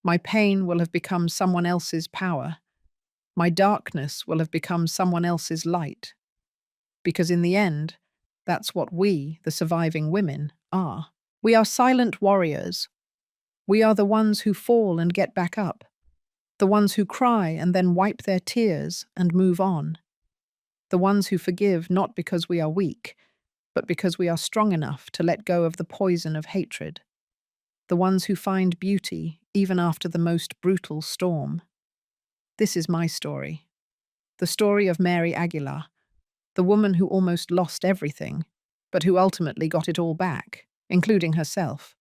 My pain will have become someone else's power. My darkness will have become someone else's light. Because in the end, that's what we, the surviving women, are. We are silent warriors. We are the ones who fall and get back up, the ones who cry and then wipe their tears and move on, the ones who forgive not because we are weak, but because we are strong enough to let go of the poison of hatred, the ones who find beauty even after the most brutal storm. This is my story, the story of Mary Aguilar, the woman who almost lost everything, but who ultimately got it all back, including herself.